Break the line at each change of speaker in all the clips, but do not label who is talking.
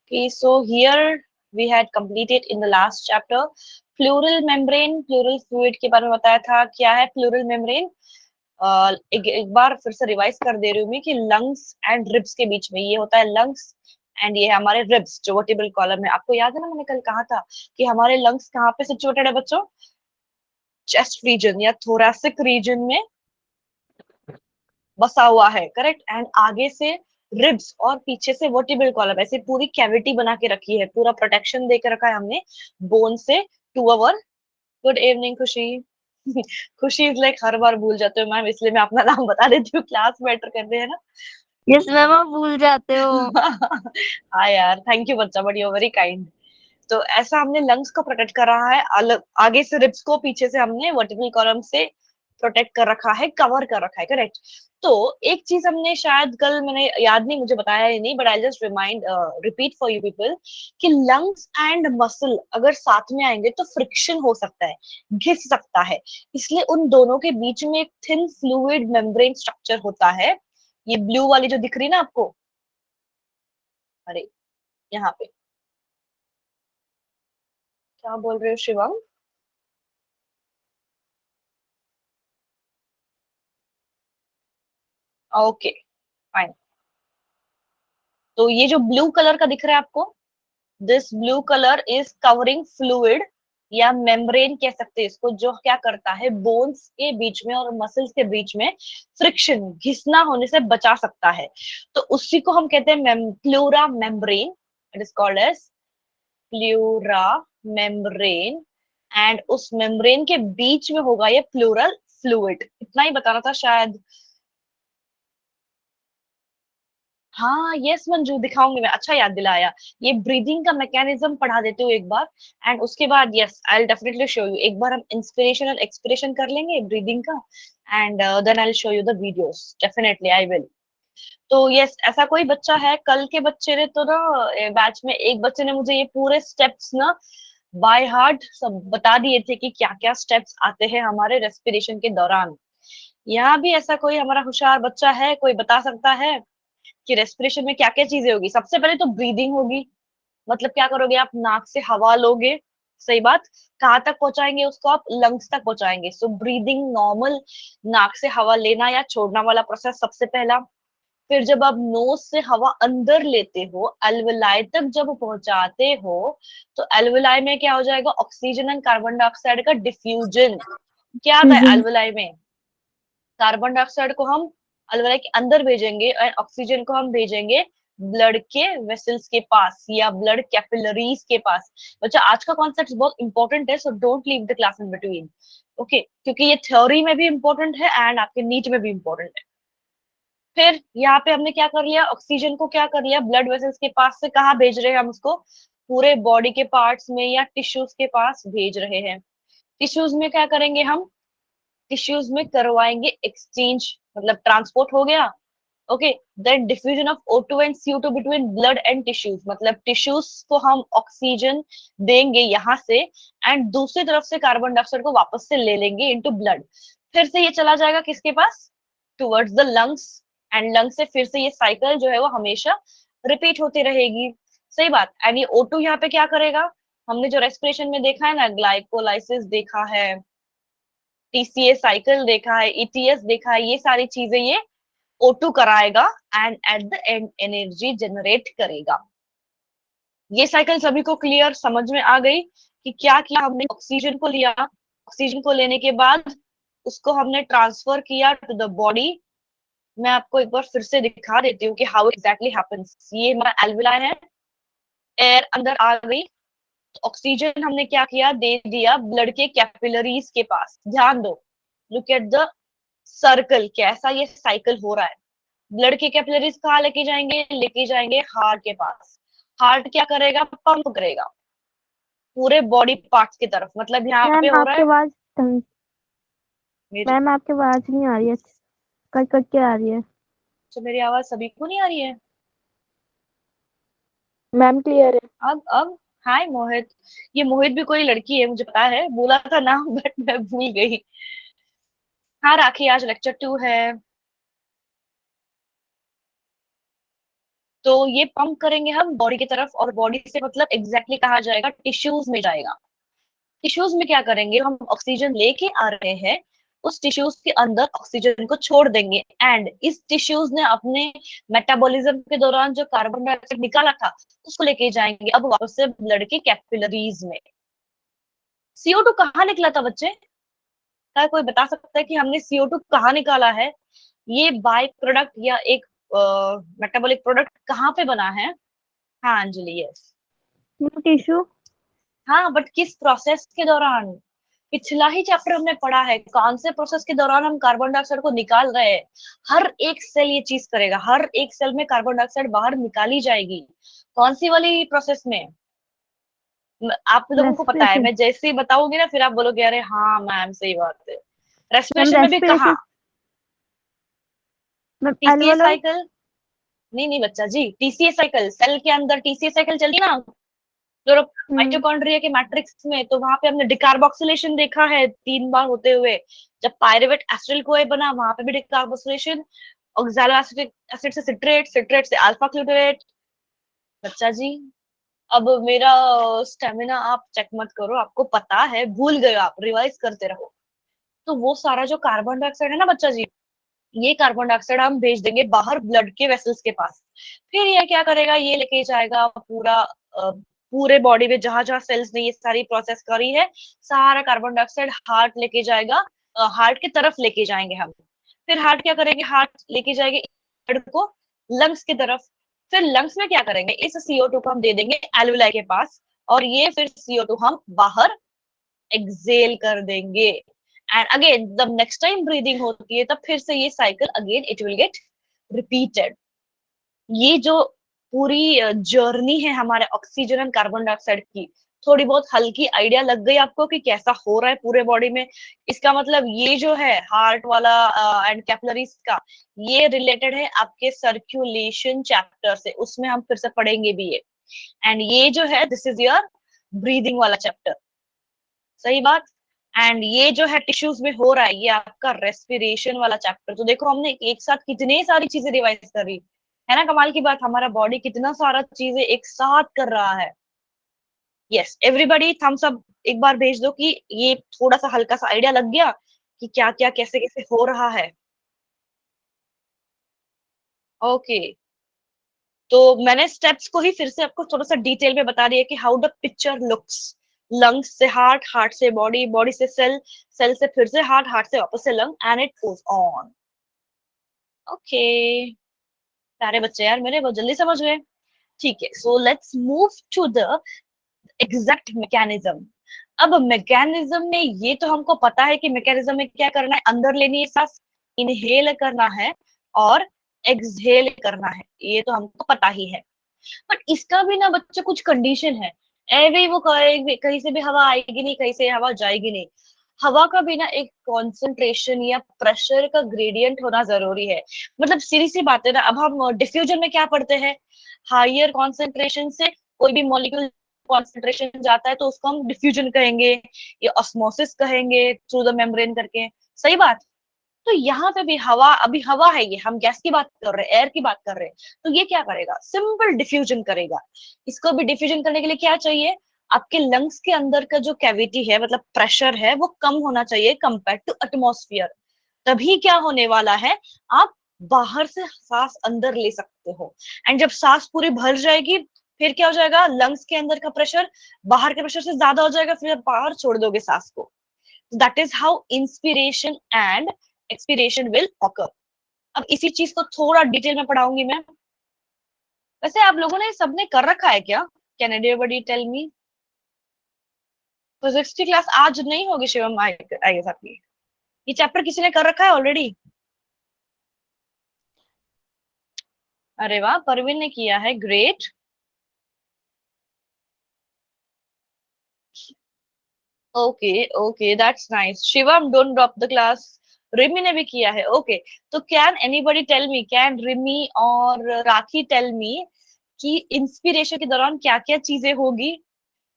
Okay, so here we had completed in the last chapter pleural membrane, pleural fluid के बारे में बताया था। क्या है pleural membrane? एक बार फिर से रिवाइज कर दे रही हूँ मैं कि लंग्स एंड रिब्स के बीच में ये होता है लंग्स एंड ये है हमारे रिब्स जो वर्टिब्रल कॉलम है। आपको याद है ना मैंने कल कहा था कि हमारे लंग्स कहाँ पे सिचुएटेड है बच्चों? चेस्ट रीजन या थोरैसिक रीजन में बसा हुआ है, करेक्ट। एंड आगे से रिब्स और पीछे से वर्टिब्रल कॉलम, ऐसे पूरी कैविटी बना के रखी है, पूरा प्रोटेक्शन दे के रखा है हमने बोन से टू अवर। गुड इवनिंग खुशी। खुशी इज लाइक हर बार भूल जाते हो मैम, इसलिए मैं अपना नाम बता देती हूँ, क्लास मैटर कर रहे हैं ना।
यस मैम, आप भूल जाते हो।
हाँ यार, थैंक यू बच्चा, बट यू वेरी काइंड। तो ऐसा हमने लंग्स को प्रोटेक्ट कर रहा है, अलग आगे से रिब्स को, पीछे से हमने वर्टिब्रल कॉलम से प्रोटेक्ट कर रखा है, कवर कर रखा है, करेक्ट। तो एक चीज हमने शायद कल, मैंने याद नहीं, मुझे बताया ही नहीं, but I just remind repeat for you people कि लंग्स एंड मसल अगर साथ में आएंगे तो फ्रिक्शन हो सकता है, घिस सकता है। इसलिए उन दोनों के बीच में एक थिन फ्लूइड मेम्ब्रेन स्ट्रक्चर होता है। ये ब्लू वाली जो दिख रही ना आपको, अरे यहाँ पे, क्या बोल रहे हो शिवम? Okay fine. तो ये जो ब्लू कलर का दिख रहा है आपको, this blue colour is covering fluid या मेम्ब्रेन कह सकते हैं इसको, जो क्या करता है बोन्स के बीच में और मसल्स के बीच में फ्रिक्शन, घिसना होने से बचा सकता है। तो उसी को हम कहते हैं pleura membrane. It is called as pleura membrane. And उस मेम्ब्रेन के बीच में होगा ये प्लूरल फ्लूइड। इतना ही बताना था शायद। हाँ यस मंजू, दिखाऊंगी मैं, अच्छा याद दिलाया। ये ब्रीदिंग का मैकेनिज्म पढ़ा देते हो एक बार, एंड उसके बाद yes I will definitely show you. एक बार हम इंस्पिरेशन और एक्सपिरेशन कर लेंगे ब्रीदिंग का, and then I will show you the videos, definitely I will. तो यस, ऐसा कोई बच्चा है, कल के बच्चे ने तो ना, बैच में एक बच्चे ने मुझे ये पूरे स्टेप्स ना बाय हार्ट सब बता दिए थे कि क्या क्या स्टेप्स आते हैं हमारे रेस्पिरेशन के दौरान। यहाँ भी ऐसा कोई हमारा होशियार बच्चा है, कोई बता सकता है कि रेस्पिरेशन में क्या क्या चीजें होगी? सबसे पहले तो ब्रीदिंग होगी, मतलब क्या करोगे आप? नाक से हवा लोगे, सही बात। कहाँ तक पहुंचाएंगे उसको? आप लंग्स तक पहुंचाएंगे। सो ब्रीदिंग नॉर्मल, नाक से हवा लेना या छोड़ना वाला प्रोसेस सबसे पहला। फिर जब आप नोज से हवा अंदर लेते हो, एल्वेलाई तक जब पहुंचाते हो, तो एल्वेलाई में क्या हो जाएगा? ऑक्सीजन एंड कार्बन डाइऑक्साइड का डिफ्यूजन। क्या आता है एल्वेलाई में? कार्बन डाइऑक्साइड को हम अलवेला के अंदर भेजेंगे और ऑक्सीजन को हम भेजेंगे ब्लड के वेसल्स के पास या ब्लड कैपिलरीज के पास। बच्चा आज का कॉन्सेप्ट बहुत इंपॉर्टेंट है, so don't leave the class in between, okay, क्योंकि ये थ्योरी में भी इंपॉर्टेंट है एंड आपके नीट में भी इंपॉर्टेंट है। फिर यहाँ पे हमने क्या कर लिया? ऑक्सीजन को क्या कर लिया? ब्लड वेसल्स के पास से कहाँ भेज रहे हैं हम उसको? पूरे बॉडी के पार्ट्स में या टिश्यूज के पास भेज रहे हैं। टिश्यूज में क्या करेंगे हम? टिश्यूज में करवाएंगे एक्सचेंज, मतलब ट्रांसपोर्ट हो गया, okay. Then diffusion of O2 and CO2 between blood and tissues, मतलब टिश्यूज को हम ऑक्सीजन देंगे यहाँ से, एंड दूसरी तरफ से कार्बन डाइऑक्साइड को वापस से ले लेंगे इनटू ब्लड। फिर से ये चला जाएगा किसके पास? Towards the lungs. And lungs से फिर से ये साइकिल जो है वो हमेशा रिपीट होती रहेगी, सही बात। एंड ये O2 यहाँ पे क्या करेगा? हमने जो रेस्पिरेशन में देखा है ना, ग्लाइकोलाइसिस देखा है, TCA साइकिल देखा है, ETS देखा है, ये सारी चीजें ये O2 कराएगा and at the end energy generate करेगा। ये साइकिल सभी को क्लियर समझ में आ गई कि क्या किया हमने? ऑक्सीजन को लिया, ऑक्सीजन को लेने के बाद उसको हमने ट्रांसफर किया टू द बॉडी। मैं आपको एक बार फिर से दिखा देती हूँ कि हाउ एग्जैक्टली हैपेंस। ये हमारा एल्विलाई है, एयर अंदर आ गई, ऑक्सीजन हमने क्या किया? दे दिया ब्लड के कैपिलरीज के पास। ध्यान दो, लुक एट द सर्कल, कैसा ये साइकिल हो रहा है। ब्लड के कैपिलरीज कहाँ लेके जाएंगे? लेके जाएंगे हार्ट के पास। हार्ट क्या करेगा? पंप करेगा पूरे बॉडी पार्ट्स की तरफ, मतलब यहाँ पे
मैम
हो रहा
आपकी
है
आवाज
मेरी।
मैम आपकी आवाज नहीं आ रही है, कट कट के आ रही है।
तो मेरी आवाज सभी को नहीं आ रही है?
मैम क्लियर है।
अब हाय मोहित। ये मोहित भी कोई लड़की है, मुझे पता है, बोला था नाम बट मैं भूल गई। हाँ राखी, आज लेक्चर 2 है। तो ये पंप करेंगे हम बॉडी की तरफ, और बॉडी से मतलब एग्जैक्टली कहा जाएगा टिश्यूज में जाएगा। टिश्यूज में क्या करेंगे, हम ऑक्सीजन लेके आ रहे हैं, उस टिश्यूज के अंदर ऑक्सीजन को छोड़ देंगे, एंड इस टिश्यूज ने अपने मेटाबॉलिज्म के दौरान जो कार्बन डाइऑक्साइड निकाला था उसको लेके जाएंगे अब वापस से ब्लड के कैपिलरीज में। CO2 कहाँ निकला था बच्चे? क्या कोई बता सकता है कि हमने CO2 कहाँ निकाला है? ये बाय प्रोडक्ट या एक मेटाबॉलिक प्रोडक्ट कहाँ पे बना है? हाँ अंजलि, यस।
टिश्यू।
हाँ, बट किस प्रोसेस के दौरान? पिछला ही चैप्टर हमने पढ़ा है, कौन से प्रोसेस के दौरान हम कार्बन डाइऑक्साइड को निकाल रहे हैं। हर एक सेल ये चीज करेगा, हर एक सेल में कार्बन डाइऑक्साइड बाहर निकाली जाएगी। कौन सी वाली प्रोसेस में? आप लोगों को पता है,
रेस्पिरेशन।
मैं जैसे ही बताऊंगी ना फिर आप बोलोगे अरे हाँ मैम सही बात है।
मैम
रेस्पिरेशन में भी कहाँ?
Respiration. Ma'am
TCA
alveoli.
Cycle. नहीं नहीं बच्चा जी, TCA साइकिल, सेल के अंदर TCA साइकिल चली ना, जो माइटोकॉन्ड्रिया के मैट्रिक्स में, तो वहां पे हमने डिकार्बोक्सिलेशन देखा है 3 बार होते हुए। जब पायरुवेट एसिटिल कोए बना वहां पे भी डिकार्बोक्सिलेशन, ऑक्सैलोएसिटिक एसिड से सिट्रेट, सिट्रेट से अल्फा ग्लूटारेट। बच्चा जी, अब मेरा स्टेमिना आप चेक मत करो, आपको पता है, भूल गए आप, रिवाइज करते रहो। तो वो सारा जो कार्बन डाइऑक्साइड है ना बच्चा जी, ये कार्बन डाइऑक्साइड हम भेज देंगे बाहर ब्लड के वेसल्स के पास। फिर ये क्या करेगा, ये लेके जाएगा पूरा पूरे बॉडी में जहां जहां सेल्स ने ये सारी प्रोसेस करी है, सारा कार्बन डाइऑक्साइड हार्ट लेके जाएगा, हार्ट की तरफ लेके जाएंगे हम। फिर हार्ट क्या करेंगे, हार्ट लेके जाएंगे ब्लड को लंग्स की तरफ। फिर लंग्स में क्या करेंगे, इस CO2 को हम दे देंगे एल्वुलाई के पास, और ये फिर CO2 हम बाहर एक्सेल कर देंगे। एंड अगेन जब नेक्स्ट टाइम ब्रीदिंग होती है तब फिर से ये cycle again it will get repeated. ये जो पूरी जर्नी है हमारे ऑक्सीजन एंड कार्बन डाइऑक्साइड की, थोड़ी बहुत हल्की आइडिया लग गई आपको कि कैसा हो रहा है पूरे बॉडी में। इसका मतलब ये जो है हार्ट वाला एंड कैपिलरीज का, ये रिलेटेड है आपके सर्कुलेशन चैप्टर से, उसमें हम फिर से पढ़ेंगे भी ये। एंड ये जो है दिस इज योर ब्रीदिंग वाला चैप्टर, सही बात। एंड ये जो है टिश्यूज में हो रहा है, ये आपका रेस्पिरेशन वाला चैप्टर। तो देखो हमने एक साथ कितनी सारी चीजें रिवाइज कर रही है ना, कमाल की बात, हमारा बॉडी कितना सारा चीजें एक साथ कर रहा है। यस एवरीबडी थम्स अप एक बार भेज दो कि ये थोड़ा सा हल्का सा आइडिया लग गया कि क्या क्या कैसे कैसे हो रहा है। ओके, तो मैंने स्टेप्स को ही फिर से आपको थोड़ा सा डिटेल में बता दिया कि how the picture looks. Lungs से हार्ट, हार्ट से बॉडी, बॉडी से सेल, सेल से फिर से हार्ट, हार्ट से वापस से lung, and it goes on. Okay, प्यारे बच्चे यार मेरे, बहुत जल्दी समझ गए। ठीक है, so let's move to the exact mechanism. अब मैकेनिज्म में ये तो हमको पता है कि मैकेनिज्म में क्या करना है, अंदर लेनी है सांस, इनहेल करना है और एक्सहेल करना है, ये तो हमको पता ही है। बट इसका भी ना बच्चे कुछ कंडीशन है। एवे वो कहीं से भी हवा आएगी नहीं, कहीं से हवा जाएगी नहीं। हवा का भी ना एक कॉन्सेंट्रेशन या प्रेशर का ग्रेडियंट होना जरूरी है। मतलब सीधी सी बात है ना, अब हम डिफ्यूजन में क्या पढ़ते हैं, हायर कॉन्सेंट्रेशन से कोई भी मॉलिक्यूल कॉन्सेंट्रेशन जाता है तो उसको हम डिफ्यूजन कहेंगे या ऑस्मोसिस कहेंगे थ्रू द मेम्ब्रेन करके, सही बात। तो यहाँ पे भी हवा, अभी हवा है, ये हम गैस की बात कर रहे हैं, एयर की बात कर रहे हैं, तो ये क्या करेगा, सिंपल डिफ्यूजन करेगा। इसको भी डिफ्यूजन करने के लिए क्या चाहिए, आपके लंग्स के अंदर का जो कैविटी है, मतलब प्रेशर है, वो कम होना चाहिए कंपेयर टू एटमॉस्फेयर। तभी क्या होने वाला है, आप बाहर से सांस अंदर ले सकते हो। एंड जब सांस पूरी भर जाएगी फिर क्या हो जाएगा, लंग्स के अंदर का प्रेशर बाहर के प्रेशर से ज्यादा हो जाएगा, फिर आप बाहर छोड़ दोगे सांस को। That is how inspiration and expiration will occur. अब इसी चीज को थोड़ा डिटेल में पढ़ाऊंगी मैं। वैसे आप लोगों ने सबने कर रखा है क्या? Can anybody tell me? Physics की क्लास आज नहीं होगी शिवम, आई गेस आपकी, ये चैप्टर किसी ने कर रखा है ऑलरेडी? अरे वाह, परवीन ने किया है, great. Okay okay, that's nice. Shivam don't drop the class. Rimi ने भी किया है, ओके। तो can anybody tell me, can Rimi और राखी टेल मी कि इंस्पिरेशन के दौरान क्या क्या चीजें होगी,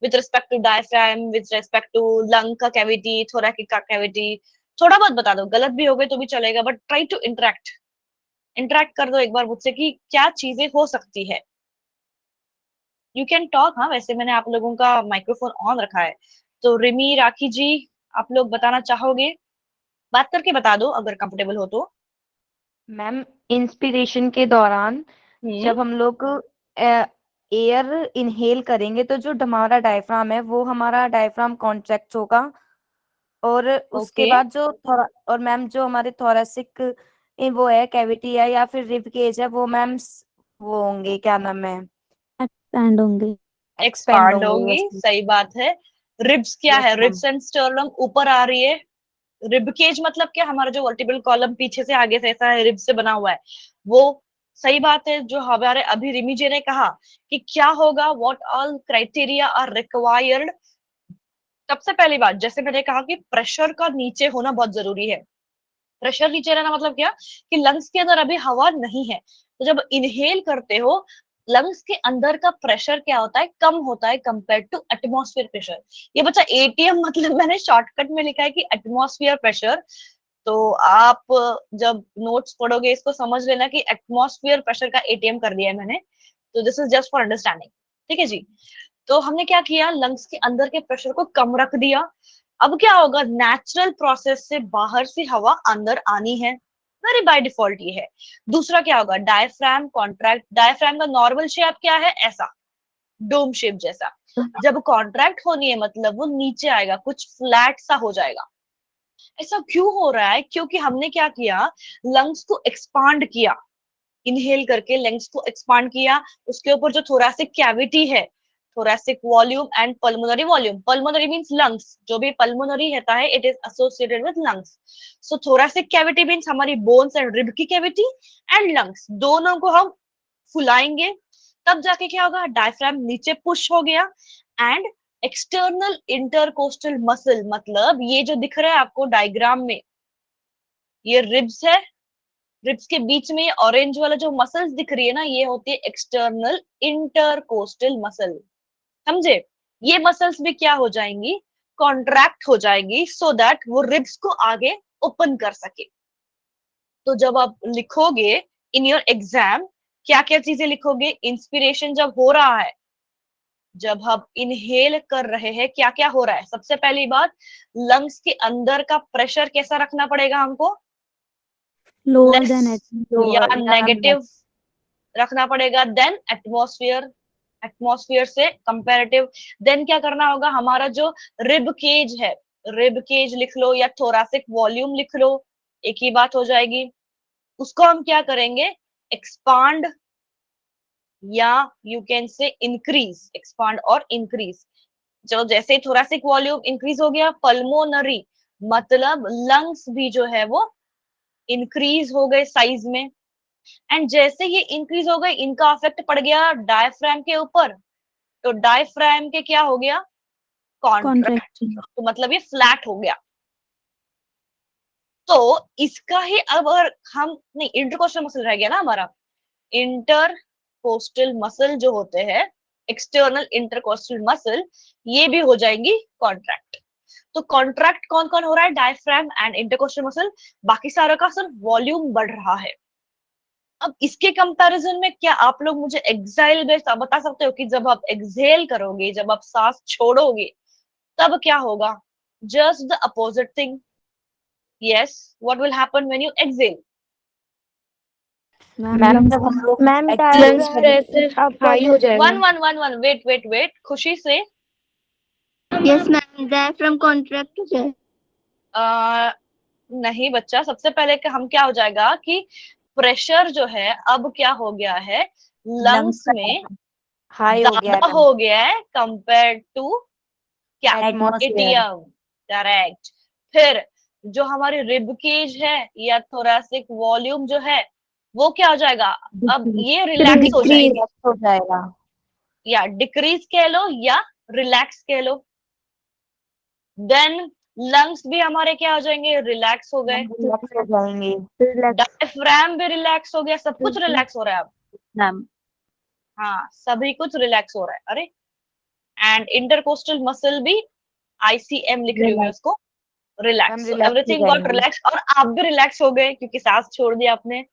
with respect to diaphragm, with respect to lung का कैविटी, थोरैकिक का कैविटी। थोड़ा बहुत बता दो, गलत भी हो गए तो भी चलेगा, but try to interact. Interact कर दो एक बार मुझसे कि क्या चीजें हो सकती है। You can talk. हाँ, वैसे मैंने आप लोगों का माइक्रोफोन ऑन रखा है। तो रिमी, राखी जी, आप लोग बताना चाहोगे? बात करके बता दो अगर कंफर्टेबल हो तो।
मैम, इंस्पिरेशन के दौरान
हम्म।
जब हम लोग एयर इनहेल करेंगे तो जो हमारा डायफ्राम है वो हमारा डायफ्राम कॉन्ट्रैक्ट होगा, और उसके
ओके।
बाद जो थोड़ा, और मैम जो हमारे थोरेसिक वो है कैविटी है या फिर रिब केज है वो मैम वो होंगे, क्या नाम है, एक्सपैंड होंगे। एक्सपेंड
एक्सपांड
होंगे,
होंगी,
यस।
सही बात है। रिब्स क्या
यस
है?
मैम।
रिब्स एंड स्टर्नम ऊपर आ रही है। रिब केज मतलब क्या? हमारा जो वर्टिब्रल कॉलम पीछे से आगे से ऐसा है, रिब से बना हुआ है वो। सही बात है जो हमारे अभी रिमी जी ने कहा कि क्या होगा, what all criteria are required. सबसे पहली बात, जैसे मैंने कहा कि प्रेशर का नीचे होना बहुत जरूरी है। प्रेशर नीचे रहना मतलब क्या? कि लंग्स के अंदर अभी हवा नहीं है, तो जब इनहेल करते हो लंग्स के अंदर का प्रेशर क्या होता है? कम होता है कंपेयर टू एटमॉस्फेयर प्रेशर। ये बच्चा एटीएम मतलब मैंने शॉर्टकट में लिखा है कि एटमॉस्फेयर प्रेशर। तो आप जब नोट्स पढ़ोगे इसको समझ लेना कि एटमॉस्फेयर प्रेशर का एटीएम कर दिया है मैंने। तो this is just for understanding. ठीक है जी। तो हमने क्या किया, लंग्स के अंदर के प्रेशर को कम रख दिया। अब क्या होगा, नेचुरल प्रोसेस से बाहर से हवा अंदर आनी है, वेरी बाय डिफॉल्ट ये है। दूसरा क्या होगा, डायफ्राम कॉन्ट्रैक्ट। डायफ्राम का नॉर्मल शेप क्या है? ऐसा डोम शेप जैसा। जब कॉन्ट्रैक्ट होनी है मतलब वो नीचे आएगा, कुछ फ्लैट सा हो जाएगा। ऐसा क्यों हो रहा है? क्योंकि हमने क्या किया, लंग्स को एक्सपांड किया। इनहेल करके लंग्स को एक्सपांड किया। उसके ऊपर जो थोरैसिक कैविटी है, thoracic volume and pulmonary volume. Pulmonary means lungs, जो भी पल्मोनरी रहता है it is associated with lungs. So thoracic cavity means हमारी बोन्स एंड रिब की कैविटी, एंड लंग्स दोनों को हम फुलाएंगे। तब जाके क्या होगा, डायफ्राम नीचे पुश हो गया। एंड एक्सटर्नल इंटरकोस्टल मसल, मतलब ये जो दिख रहा है आपको डायग्राम में, ये रिब्स है। रिब्स के बीच में ये ऑरेंज वाला जो मसल्स दिख रही है ना, ये होती है एक्सटर्नल इंटरकोस्टल मसल। समझे? ये मसल्स भी क्या हो जाएंगी, कॉन्ट्रैक्ट हो जाएंगी, सो दैट वो रिब्स को आगे ओपन कर सके। तो जब आप लिखोगे इन योर एग्जाम, क्या क्या चीजें लिखोगे? इंस्पिरेशन जब हो रहा है, जब हम इनहेल कर रहे हैं, क्या क्या हो रहा है? सबसे पहली बात, लंग्स के अंदर का प्रेशर कैसा रखना पड़ेगा हमको?
लोअर
लेस
देन
या
लोअर या मैम।
नेगेटिव रखना पड़ेगा देन एटमॉस्फेयर, एटमॉस्फेयर से कंपैरेटिव। देन क्या करना होगा, हमारा जो रिब केज है, रिब केज लिख लो या थोरासिक वॉल्यूम लिख लो, एक ही बात हो जाएगी। उसको हम क्या करेंगे, एक्सपांड या you can say increase, expand और इंक्रीज। जो जैसे ही थोरासिक वॉल्यूम इंक्रीज हो गया, पल्मोनरी मतलब लंग्स भी जो है वो इंक्रीज हो गए साइज में। एंड जैसे ये इंक्रीज हो गए, इनका इफेक्ट पड़ गया डायफ्राम के ऊपर, तो डायफ्राम के क्या हो गया, कॉन्ट्रैक्ट।
कॉन्ट्रैक्शन।
तो मतलब ये फ्लैट हो गया। तो इसका ही अब अगर हम नहीं, इंटरकोस्टल मसल रह गया ना हमारा। इंटरकोस्टल मसल जो होते हैं, एक्सटर्नल इंटरकोस्टल मसल, ये भी हो जाएंगी कॉन्ट्रैक्ट। तो कॉन्ट्रैक्ट कौन कौन हो रहा है, डायफ्राम एंड इंटरकोस्टल मसल। बाकी सारा का सिर्फ वॉल्यूम बढ़ रहा है। अब इसके कंपैरिजन में क्या आप लोग मुझे एक्साइल में बता सकते हो कि जब आप एक्सेल करोगे, जब आप सांस छोड़ोगे, तब क्या होगा? Just the opposite thing. Yes, what will happen when you exhale?
Ma'am जब हम लोग ma'am
lungs
diaphragm
pressure high हो
वन
जाएगा।
One one one, wait wait wait, Khushi से।
यस मैम, डायफ्राम कॉन्ट्रैक्ट हो जाए।
आ, नहीं बच्चा, सबसे पहले हम क्या हो जाएगा कि प्रेशर जो है अब क्या हो गया है,
लंग्स
लंग्स में
का हाई हो गया है
ज्यादा
मैम,
हो गया है कंपेयर टू क्या,
एटमॉस्फेयर।
एटीएम। करेक्ट। फिर जो हमारी रिब केज है या थोरैसिक वॉल्यूम जो है, वो क्या हो जाएगा, अब ये रिलैक्स हो
डिक्रीज
जाएंगे।
हो जाएगा।
या डिक्रीज कह लो या रिलैक्स कह लो। देन लंग्स भी हमारे क्या हो जाएंगे, रिलैक्स हो गए।
हम रिलैक्स हो जाएंगे। रिलैक्स
डायफ्राम भी रिलैक्स हो गया, सब कुछ रिलैक्स हो रहा है अब।
मैम।
हाँ, सभी कुछ रिलैक्स हो रहा है। अरे, एंड इंटरकोस्टल मसल भी, आईसीएम लिख रही हूँ मैं
रिलैक्स,
उसको,
मैम
रिलैक्स। सो
रिलैक्स हो
एवरीथिंग गॉट
जाएंगे।
रिलैक्स, और आप भी रिलैक्स हो गए क्योंकि सांस छोड़ दिया आपने।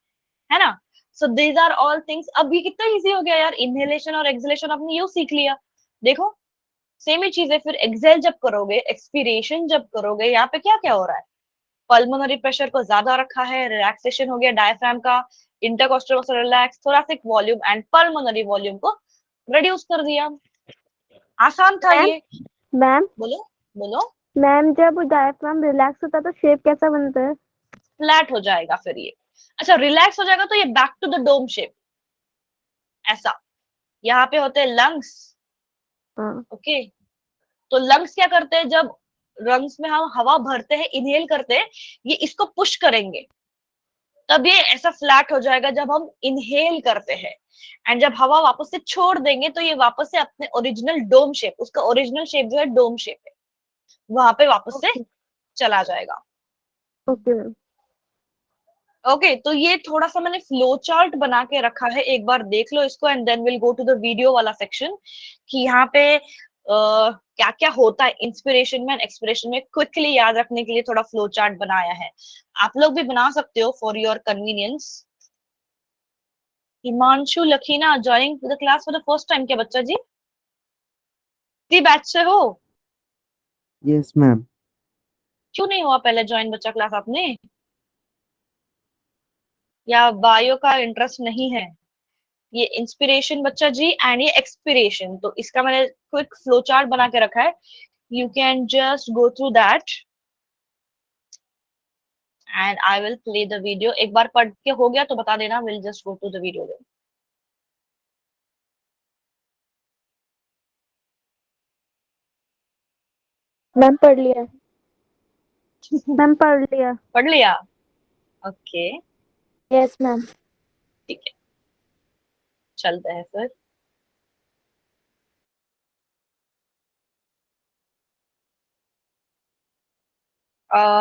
है ना। So these are all things. अब ये कितना इजी हो गया यार, इनहेलेशन और एक्सहेलेशन आपने ये सीख लिया। देखो सेम ही चीज है। फिर एक्सहेल जब करोगे, एक्सपीरेशन जब करोगे, यहाँ पे क्या क्या हो रहा है, पल्मोनरी प्रेशर को ज्यादा रखा है, रिलैक्सेशन हो गया डायफ्राम का, intercostal muscle relax, thoracic volume and pulmonary volume को रिड्यूस कर दिया। आसान था
मैम
ये।
मैम
बोलो बोलो।
मैम जब डायफ्राम रिलैक्स होता है तो शेप कैसा बनता है?
फ्लैट हो जाएगा फिर ये। अच्छा रिलैक्स हो जाएगा तो ये back to the dome shape ऐसा। यहाँ पे होते हैं लंग्स।
हाँ।
ओके। तो लंग्स क्या करते हैं, जब लंग्स में हम हवा भरते हैं, इनहेल करते हैं, ये इसको पुश करेंगे, तब ये ऐसा फ्लैट हो जाएगा जब हम इनहेल करते हैं। एंड जब हवा वापस से छोड़ देंगे तो ये वापस से अपने ओरिजिनल डोम शेप, उसका ओरिजिनल शेप जो है डोम शेप है, वहां पे वापस से
ओके
चला जाएगा।
Okay ma'am.
ओके तो ये थोड़ा सा मैंने फ्लो चार्ट बना के रखा है, एक बार देख लो इसको and then will go to the video वाला सेक्शन कि यहाँ पे क्या क्या होता है इंस्पिरेशन में एंड एक्सपिरेशन में। क्विकली याद रखने के लिए थोड़ा फ्लो चार्ट बनाया है, आप लोग भी बना सकते हो for your convenience. Himanshu Lakhina joining the class for the first time क्या बच्चा जी? किसी बैच से हो?
Yes ma'am.
क्यों नहीं हुआ पहले ज्वाइन बच्चा क्लास आपने? या बायो का इंटरेस्ट नहीं है? ये इंस्पिरेशन बच्चा जी एंड ये एक्सपिरेशन, तो इसका मैंने क्विक फ्लो चार्ट बना के रखा है, you can just go through that and I will play the video. एक बार पढ़ के हो गया तो बता देना, will just go to the video.
Ma'am पढ़ लिया। मैम पढ़ लिया।
पढ़ लिया? Okay
yes ma'am.
ठीक है, चलते हैं फिर।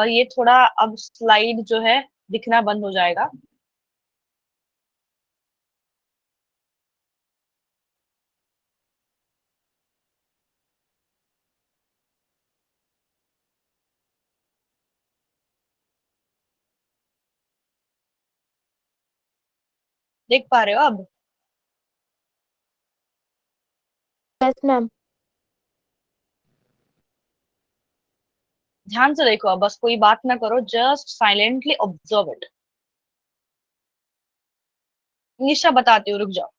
ये थोड़ा अब स्लाइड जो है दिखना बंद हो जाएगा। देख पा रहे हो अब?
Yes ma'am.
ध्यान से देखो, अब बस कोई बात ना करो, just silently observe it. Nisha बताती हूँ, रुक जाओ।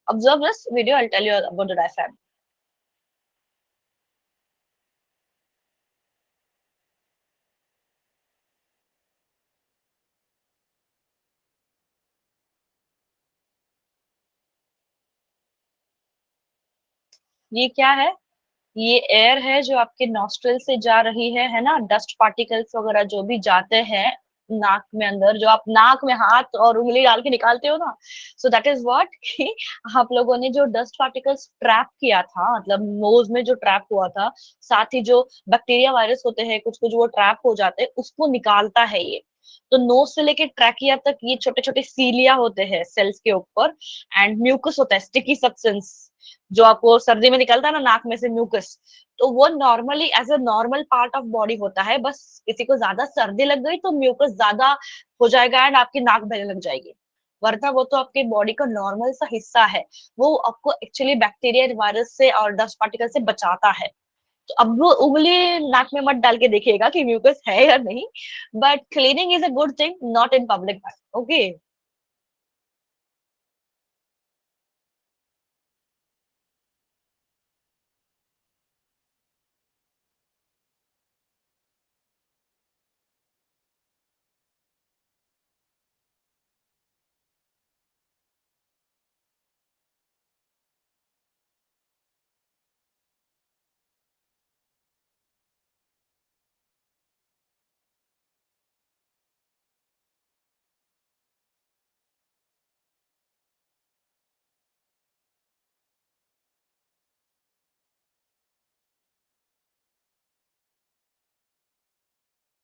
Observe this video, I tell you about the diaphragm. ये क्या है? ये एयर है जो आपके नॉस्ट्रल से जा रही है ना, डस्ट पार्टिकल्स वगैरह जो भी जाते हैं नाक में अंदर, जो आप नाक में हाथ और उंगली डाल के निकालते हो ना, सो दैट इज व्हाट कि आप लोगों ने जो डस्ट पार्टिकल्स ट्रैप किया था, मतलब नोज में जो ट्रैप हुआ था, साथ ही जो बैक्टीरिया वायरस होते हैं कुछ कुछ वो ट्रैप हो जाते हैं, उसको निकालता है ये। तो नोज से लेके ट्रैकिया तक ये छोटे छोटे सीलिया होते हैं सेल्स के ऊपर, एंड म्यूकस होता है, स्टिकी सब्सटेंस जो आपको सर्दी में निकलता है ना नाक में से म्यूकस। तो वो normally as a normal part of body होता है, बस किसी को ज्यादा सर्दी लग गई तो म्यूकस ज्यादा हो जाएगा एंड आपकी नाक बहने लग जाएगी, वरना वो तो आपके बॉडी का नॉर्मल सा हिस्सा है। वो आपको एक्चुअली बैक्टीरिया वायरस से और डस्ट पार्टिकल से बचाता है। तो अब वो उंगली नाक में मत डाल के देखिएगा कि म्यूकस है या नहीं, but cleaning is a good thing, not in public. Okay.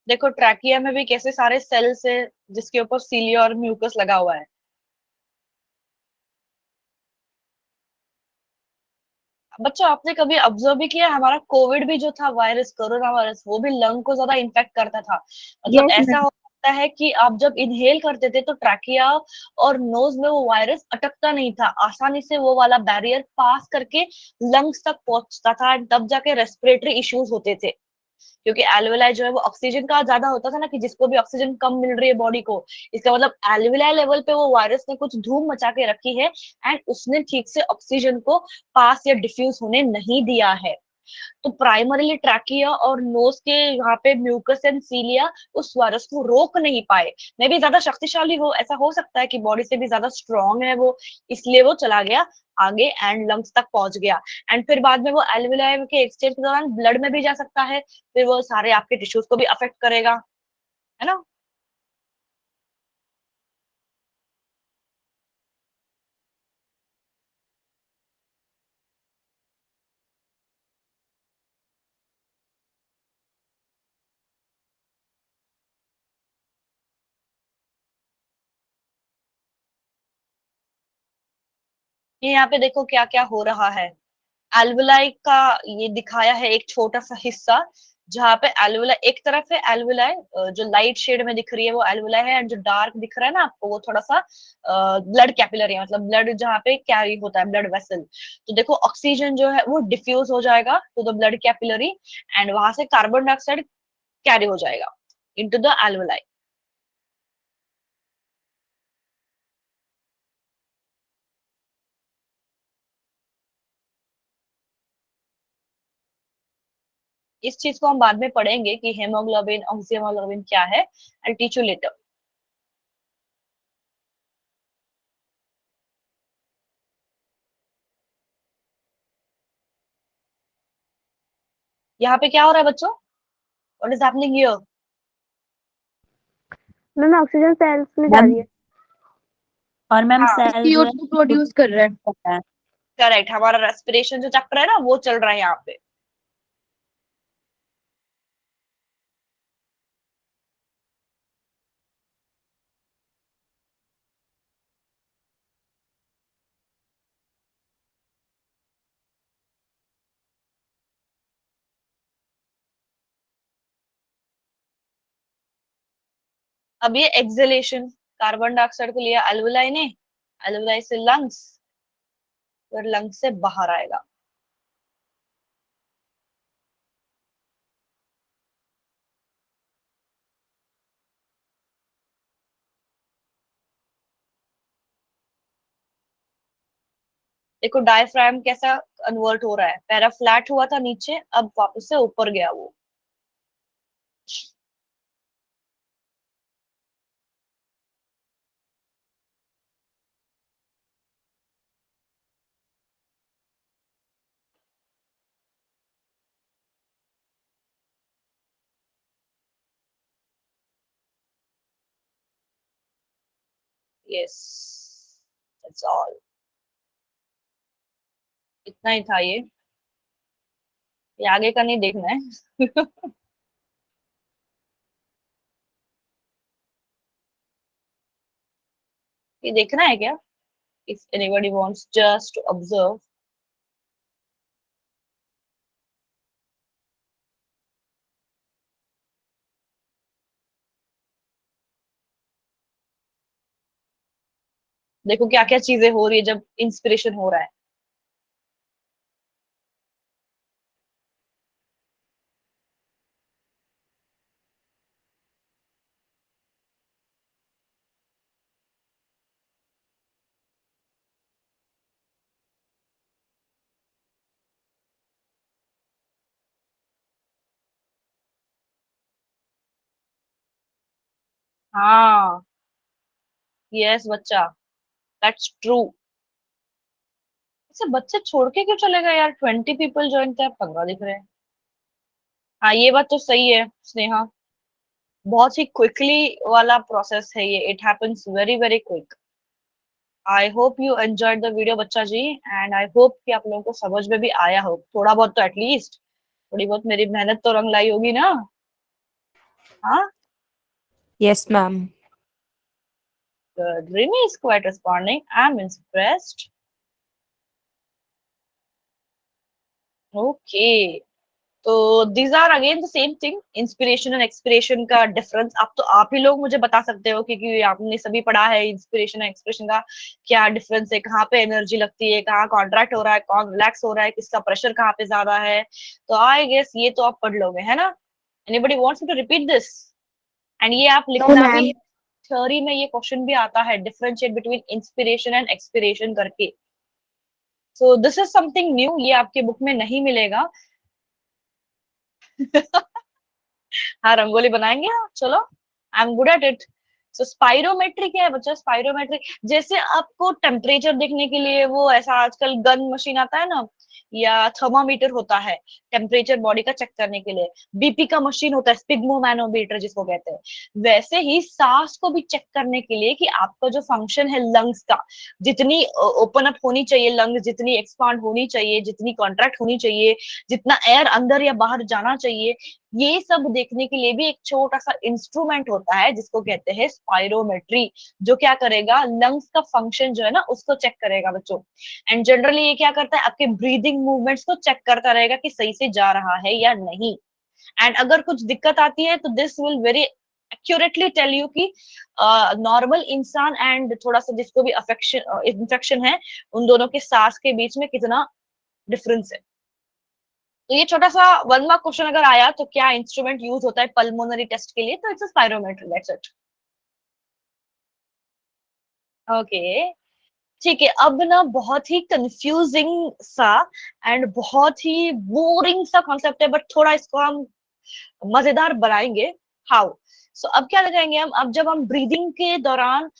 देखो ट्रैकिया में भी कैसे सारे सेल्स है जिसके ऊपर सीलिया और म्यूकस लगा हुआ है। बच्चों आपने कभी ऑब्जर्व भी किया हमारा कोविड भी जो था वायरस कोरोना वायरस वो भी लंग को ज्यादा इन्फेक्ट करता था मतलब
Yes,
ऐसा
ma'am.
हो सकता है कि आप जब इनहेल करते थे तो ट्रैकिया और नोज में वो वायरस अटकता नहीं था आसानी से वो वाला बैरियर पास करके लंग्स तक पहुंचता था तब जाके रेस्पिरेटरी इश्यूज होते थे क्योंकि एल्वेलाई जो है वो ऑक्सीजन का ज्यादा होता था ना कि जिसको भी ऑक्सीजन कम मिल रही है बॉडी को इसका मतलब एल्वेलाई लेवल पे वो वायरस ने कुछ धूम मचा के रखी है एंड उसने ठीक से ऑक्सीजन को पास या डिफ्यूज होने नहीं दिया है तो प्राइमरीली ट्रैकिया और नोज के यहाँ पे म्यूकस एंड सीलिया उस वायरस को रोक नहीं पाए मे भी ज्यादा शक्तिशाली हो ऐसा हो सकता है कि बॉडी से भी ज्यादा स्ट्रांग है वो इसलिए वो चला गया आगे एंड लंग्स तक पहुंच गया एंड फिर बाद में वो एल्वेलाई के एक्सचेंज के दौरान ब्लड में भी जा सकता है फिर वो सारे आपके टिश्यूज को भी अफेक्ट करेगा है ना ये यहाँ पे देखो क्या क्या हो रहा है एल्वुलाई का ये दिखाया है एक छोटा सा हिस्सा जहाँ पे एल्वुलाई एक तरफ है एल्वुलाई जो लाइट शेड में दिख रही है वो एल्वुलाई है एंड जो डार्क दिख रहा है ना आपको वो थोड़ा सा ब्लड कैपिलरी है मतलब ब्लड जहाँ पे कैरी होता है ब्लड वेसल तो देखो ऑक्सीजन जो है वो डिफ्यूज हो जाएगा to the blood capillary and वहां से कार्बन डाइऑक्साइड कैरी हो जाएगा इनटू द एल्वुलाई इस चीज को हम बाद में पढ़ेंगे कि हेमोग्लोबिन ऑक्सीहेमोग्लोबिन क्या है आई टीच यू लेटर यहाँ पे क्या हो रहा है बच्चों what is happening here
ma'am oxygen cells में जा
मैम
रही है
और मैम
हाँ
सेल जो है
CO2 प्रोड्यूस कर रहा है
होता है।
करेक्ट हमारा रेस्पिरेशन जो चक्र है ना वो चल रहा है यहाँ पे अब ये एक्सलेशन कार्बन डाइऑक्साइड को लिया एल्वुलाई ने एल्वुलाई से लंग्स फिर लंग्स से बाहर आएगा देखो डायफ्राम कैसा कन्वर्ट हो रहा है पहला फ्लैट हुआ था नीचे अब वापस से ऊपर गया वो यस दैट्स ऑल इतना ही था ये आगे का नहीं देखना है ये देखना है क्या if anybody wants just to observe देखो क्या क्या चीजें हो रही है जब इंस्पिरेशन हो रहा है हाँ यस बच्चा दैट्स ट्रू ऐसे बच्चे छोड़ के क्यों चले गए यार 20 पीपल ज्वाइन थे 15 दिख रहे हैं हाँ ये बात तो सही है स्नेहा बहुत ही क्विकली वाला प्रोसेस है ये it happens very very quick I hope you enjoyed the video बच्चा जी एंड आई होप कि आप लोगों को समझ में भी आया हो थोड़ा बहुत तो एटलीस्ट थोड़ी बहुत मेरी मेहनत तो रंग लाई होगी ना हाँ
yes ma'am
good Rimi is quite responding I'm impressed okay, तो these are again the same thing, inspiration and expiration का डिफरेंस। अब तो आप ही लोग मुझे बता सकते हो, क्योंकि आपने सभी पढ़ा है इंस्पिरेशन एंड एक्सपिरेशन का क्या डिफरेंस है, कहाँ पे एनर्जी लगती है, कहाँ कॉन्ट्रैक्ट हो रहा है, कौन रिलैक्स हो रहा है, किसका प्रेशर कहाँ पे ज्यादा है। तो आई गेस ये तो आप पढ़ लोगे, है ना? Anybody wants me to repeat this? And ये आप
No,
लिखना भी,
ma'am.
थ्योरी में ये क्वेश्चन भी आता है, differentiate between inspiration and expiration करके। So this is something new, ये आपके बुक में नहीं मिलेगा। हाँ, रंगोली बनाएंगे आप, चलो, I am good at it. So spirometry क्या है बच्चा? स्पाइरोमेट्री जैसे आपको टेम्परेचर देखने के लिए वो ऐसा आजकल गन मशीन आता है ना, या थर्मामीटर होता है टेम्परेचर बॉडी का चेक करने के लिए, बीपी का मशीन होता है स्पिग्मोमैनोमीटर जिसको कहते हैं, वैसे ही सांस को भी चेक करने के लिए कि आपका जो फंक्शन है लंग्स का, जितनी ओपन अप होनी चाहिए लंग्स, जितनी एक्सपांड होनी चाहिए, जितनी कॉन्ट्रैक्ट होनी चाहिए, जितना एयर अंदर या बाहर जाना चाहिए, ये सब देखने के लिए भी एक छोटा सा इंस्ट्रूमेंट होता है जिसको कहते हैं स्पाइरोमेट्री, जो क्या करेगा, लंग्स का फंक्शन जो है ना उसको चेक करेगा बच्चों। एंड जनरली ये क्या करता है, आपके ब्रीदिंग मूवमेंट्स को चेक करता रहेगा कि सही से जा रहा है या नहीं। एंड अगर कुछ दिक्कत आती है तो this will very accurately tell you कि नॉर्मल इंसान एंड थोड़ा सा जिसको भी अफेक्शन इन्फेक्शन है, उन दोनों के सांस के बीच में कितना डिफरेंस है। तो ये छोटा सा 1 मार्क क्वेश्चन अगर आया तो क्या इंस्ट्रूमेंट यूज होता है पल्मोनरी टेस्ट के लिए, तो it's a spirometry, that's it. Okay, ठीक है। अब ना बहुत ही कंफ्यूजिंग सा एंड बहुत ही बोरिंग सा कॉन्सेप्ट है, बट थोड़ा इसको हम मजेदार बनाएंगे। हाउ? सो अब क्या लगाएंगे हम, अब जब हम ब्रीदिंग के दौरान,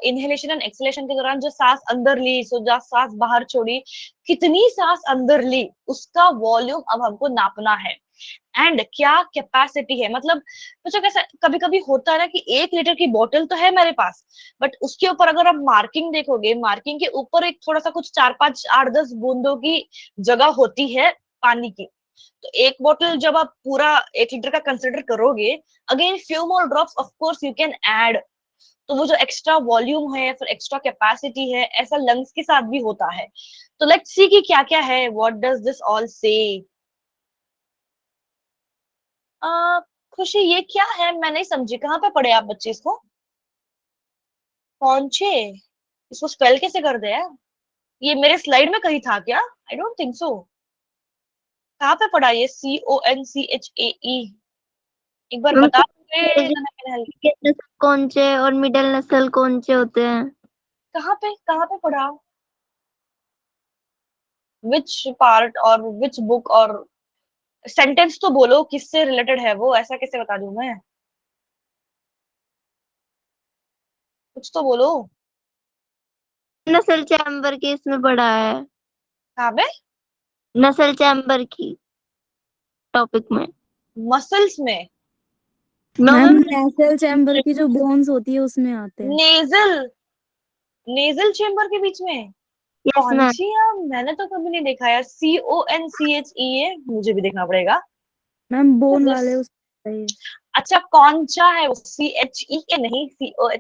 इनहेलेशन एंड एक्सहेलेशन के दौरान जो सांस अंदर ली, सो जो सांस बाहर छोड़ी, कितनी सांस अंदर ली उसका वॉल्यूम अब हमको नापना है। एंड क्या कैपेसिटी है, मतलब बच्चों कैसा कभी कभी होता है ना कि 1 लीटर की बोतल तो है मेरे पास, बट उसके ऊपर अगर आप मार्किंग देखोगे, मार्किंग के ऊपर एक थोड़ा सा कुछ 4, 5, 8, 10 बूंदों की जगह होती है पानी की। तो एक बोतल जब आप पूरा 1 लीटर का कंसिडर करोगे, again few more drops of course you can add, तो वो जो एक्स्ट्रा वॉल्यूम है, फिर एक्स्ट्रा कैपेसिटी है, ऐसा लंग्स के साथ भी होता है। तो लेट्स सी कि क्या क्या है, व्हाट डज दिस ऑल से। आ, खुशी ये क्या है, मैं नहीं समझी, कहाँ पे पढ़े आप बच्चे इसको? कौनचे? इसको स्पेल कैसे कर दे यार? ये मेरे स्लाइड में कहीं था क्या? I don't think so. कहाँ पे पढ़ा ये CONCHAE? एक बार
मैम,
बता दोगे then I can help।
नस्ल कौन से और मिडिल नस्ल कौन से होते हैं?
कहाँ पे पढ़ा? विच पार्ट और विच बुक, और सेंटेंस तो बोलो किससे रिलेटेड है वो, ऐसा कैसे बता दूं मैं? कुछ तो बोलो।
नस्ल चैम्बर के इसमें पढ़ा है,
कहाँ पे?
नस्ल चैम्बर की टॉपिक में।
मसल्स में?
No
ma'am
ma'am.
Nasal chamber की जो बोन्स होती है उसमें आते हैं।
नेजल, नेजल चेम्बर के बीच में?
यस
कौन
मैम।
सी यार, मैंने तो कभी नहीं देखा यार। CONCHE, मुझे भी देखना पड़ेगा।
मैम
What is
बोन वाले
this?
उसमें है ये।
अच्छा, कौनचा है वो, CHE के नहीं, CO।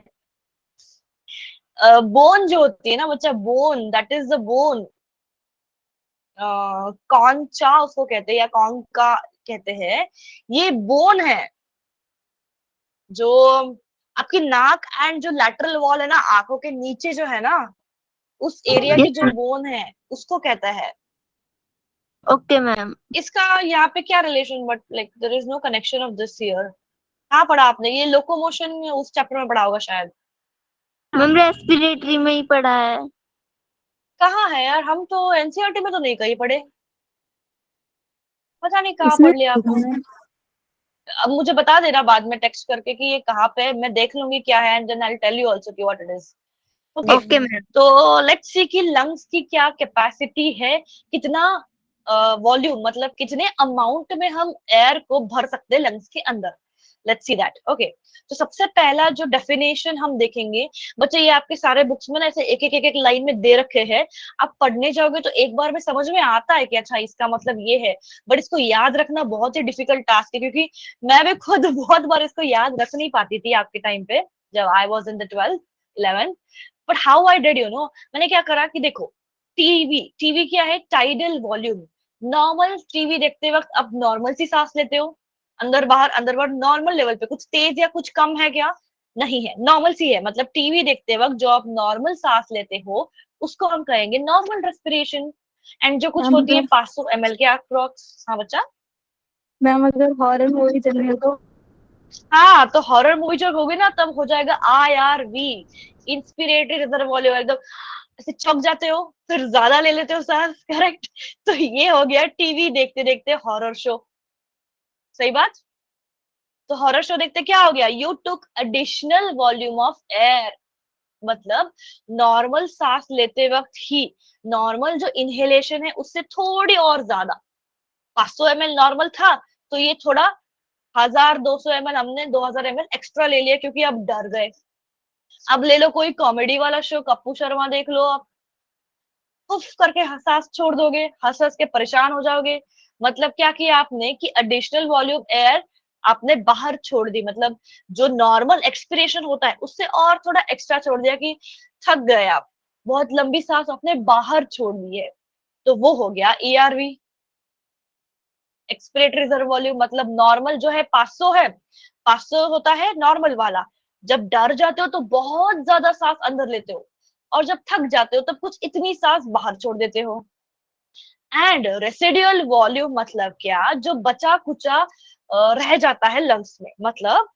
बोन जो होती है ना बच्चा, bone, that is the bone. कौनचा उसको कहते हैं, या कौन का कहते हैं, ये बोन है जो आपकी नाक एंड जो लैटरल वॉल है ना, आंखों के नीचे जो है ना, उस एरिया की
यस
जो बोन है उसको कहता है।
Okay ma'am.
इसका यहाँ पे क्या relation, but like there is no connection of this here. कहाँ पढ़ा आपने ये? लोकोमोशन उस चैप्टर में पढ़ा होगा शायद।
मैम रेस्पिरेटरी में ही पढ़ा है।
कहाँ है यार, हम तो एनसीईआरटी में तो नहीं कहीं पढ़े, पता नहीं कहाँ
इसमें
पढ़ लिया
लिखा
आपने।
है।
अब मुझे बता देना बाद में टेक्स्ट करके कि ये कहाँ पे है, मैं देख लूंगी क्या है, and then I will tell you also कि what it is. Okay,
okay ma'am.
तो लेट्स सी कि लंग्स की क्या कैपेसिटी है, कितना वॉल्यूम, मतलब कितने अमाउंट में हम एयर को भर सकते हैं लंग्स के अंदर। Let's see that. ओके, तो सबसे पहला जो डेफिनेशन हम देखेंगे बच्चे, ये आपके सारे बुक्स में ना ऐसे एक एक लाइन में दे रखे हैं, आप पढ़ने जाओगे तो एक बार में समझ में आता है कि अच्छा इसका मतलब ये है, बट इसको याद रखना बहुत ही डिफिकल्ट टास्क है, क्योंकि मैं भी खुद बहुत बार इसको याद रख नहीं पाती थी आपके टाइम पे, जब I was in the 12th 11th। But how I did, मैंने क्या करा कि देखो, टीवी टीवी क्या है, टाइडल वॉल्यूम, नॉर्मल टीवी देखते वक्त अब नॉर्मल सी सांस लेते हो, अंदर बाहर नॉर्मल लेवल पे, कुछ तेज या कुछ कम है क्या? नहीं है, नॉर्मल सी है। मतलब टीवी देखते वक्त जो आप नॉर्मल सांस लेते हो उसको हम कहेंगे नॉर्मल रेस्पिरेशन। एंड जो कुछ
मैम
होती है
अगर
500 ml के अप्रॉक्स। हाँ बच्चा।
मैम अगर हॉरर मूवी चल रही हो तो
हाँ, तो हॉरर मूवी जब होगी ना तब हो जाएगा IRV, इंस्पिरेटरी रिजर्व वॉल्यूम। एकदम ऐसे चौंक जाते हो, फिर ज्यादा ले लेते हो सांस। करेक्ट। तो ये हो गया टीवी देखते देखते हॉरर शो। सही बात। तो हॉरर शो देखते क्या हो गया, you took additional volume of air. मतलब नॉर्मल सांस लेते वक्त ही नॉर्मल जो इनहेलेशन है उससे थोड़ी और ज्यादा, 500 ml नॉर्मल था तो ये थोड़ा 1200 ml हमने 2000 ml एक्स्ट्रा ले लिया क्योंकि अब डर गए। अब ले लो कोई कॉमेडी वाला शो, कप्पू शर्मा देख लो, आप उफ करके सांस छोड़ दोगे, हंस हंस के परेशान हो जाओगे। मतलब क्या किया आपने कि एडिशनल वॉल्यूम एयर आपने बाहर छोड़ दी। मतलब जो नॉर्मल एक्सपिरेशन होता है उससे और थोड़ा एक्स्ट्रा छोड़ दिया कि थक गए आप, बहुत लंबी सांस आपने बाहर छोड़ दी है। तो वो हो गया ERV, एक्सपिरेटरी रिजर्व वॉल्यूम। मतलब नॉर्मल जो है 500 है, 500 होता है नॉर्मल वाला। जब डर जाते हो तो बहुत ज्यादा सांस अंदर लेते हो, और जब थक जाते हो तब कुछ इतनी सांस बाहर छोड़ देते हो। एंड रेसिडुअल वॉल्यूम मतलब क्या, जो बचा कुचा रह जाता है लंग्स में। मतलब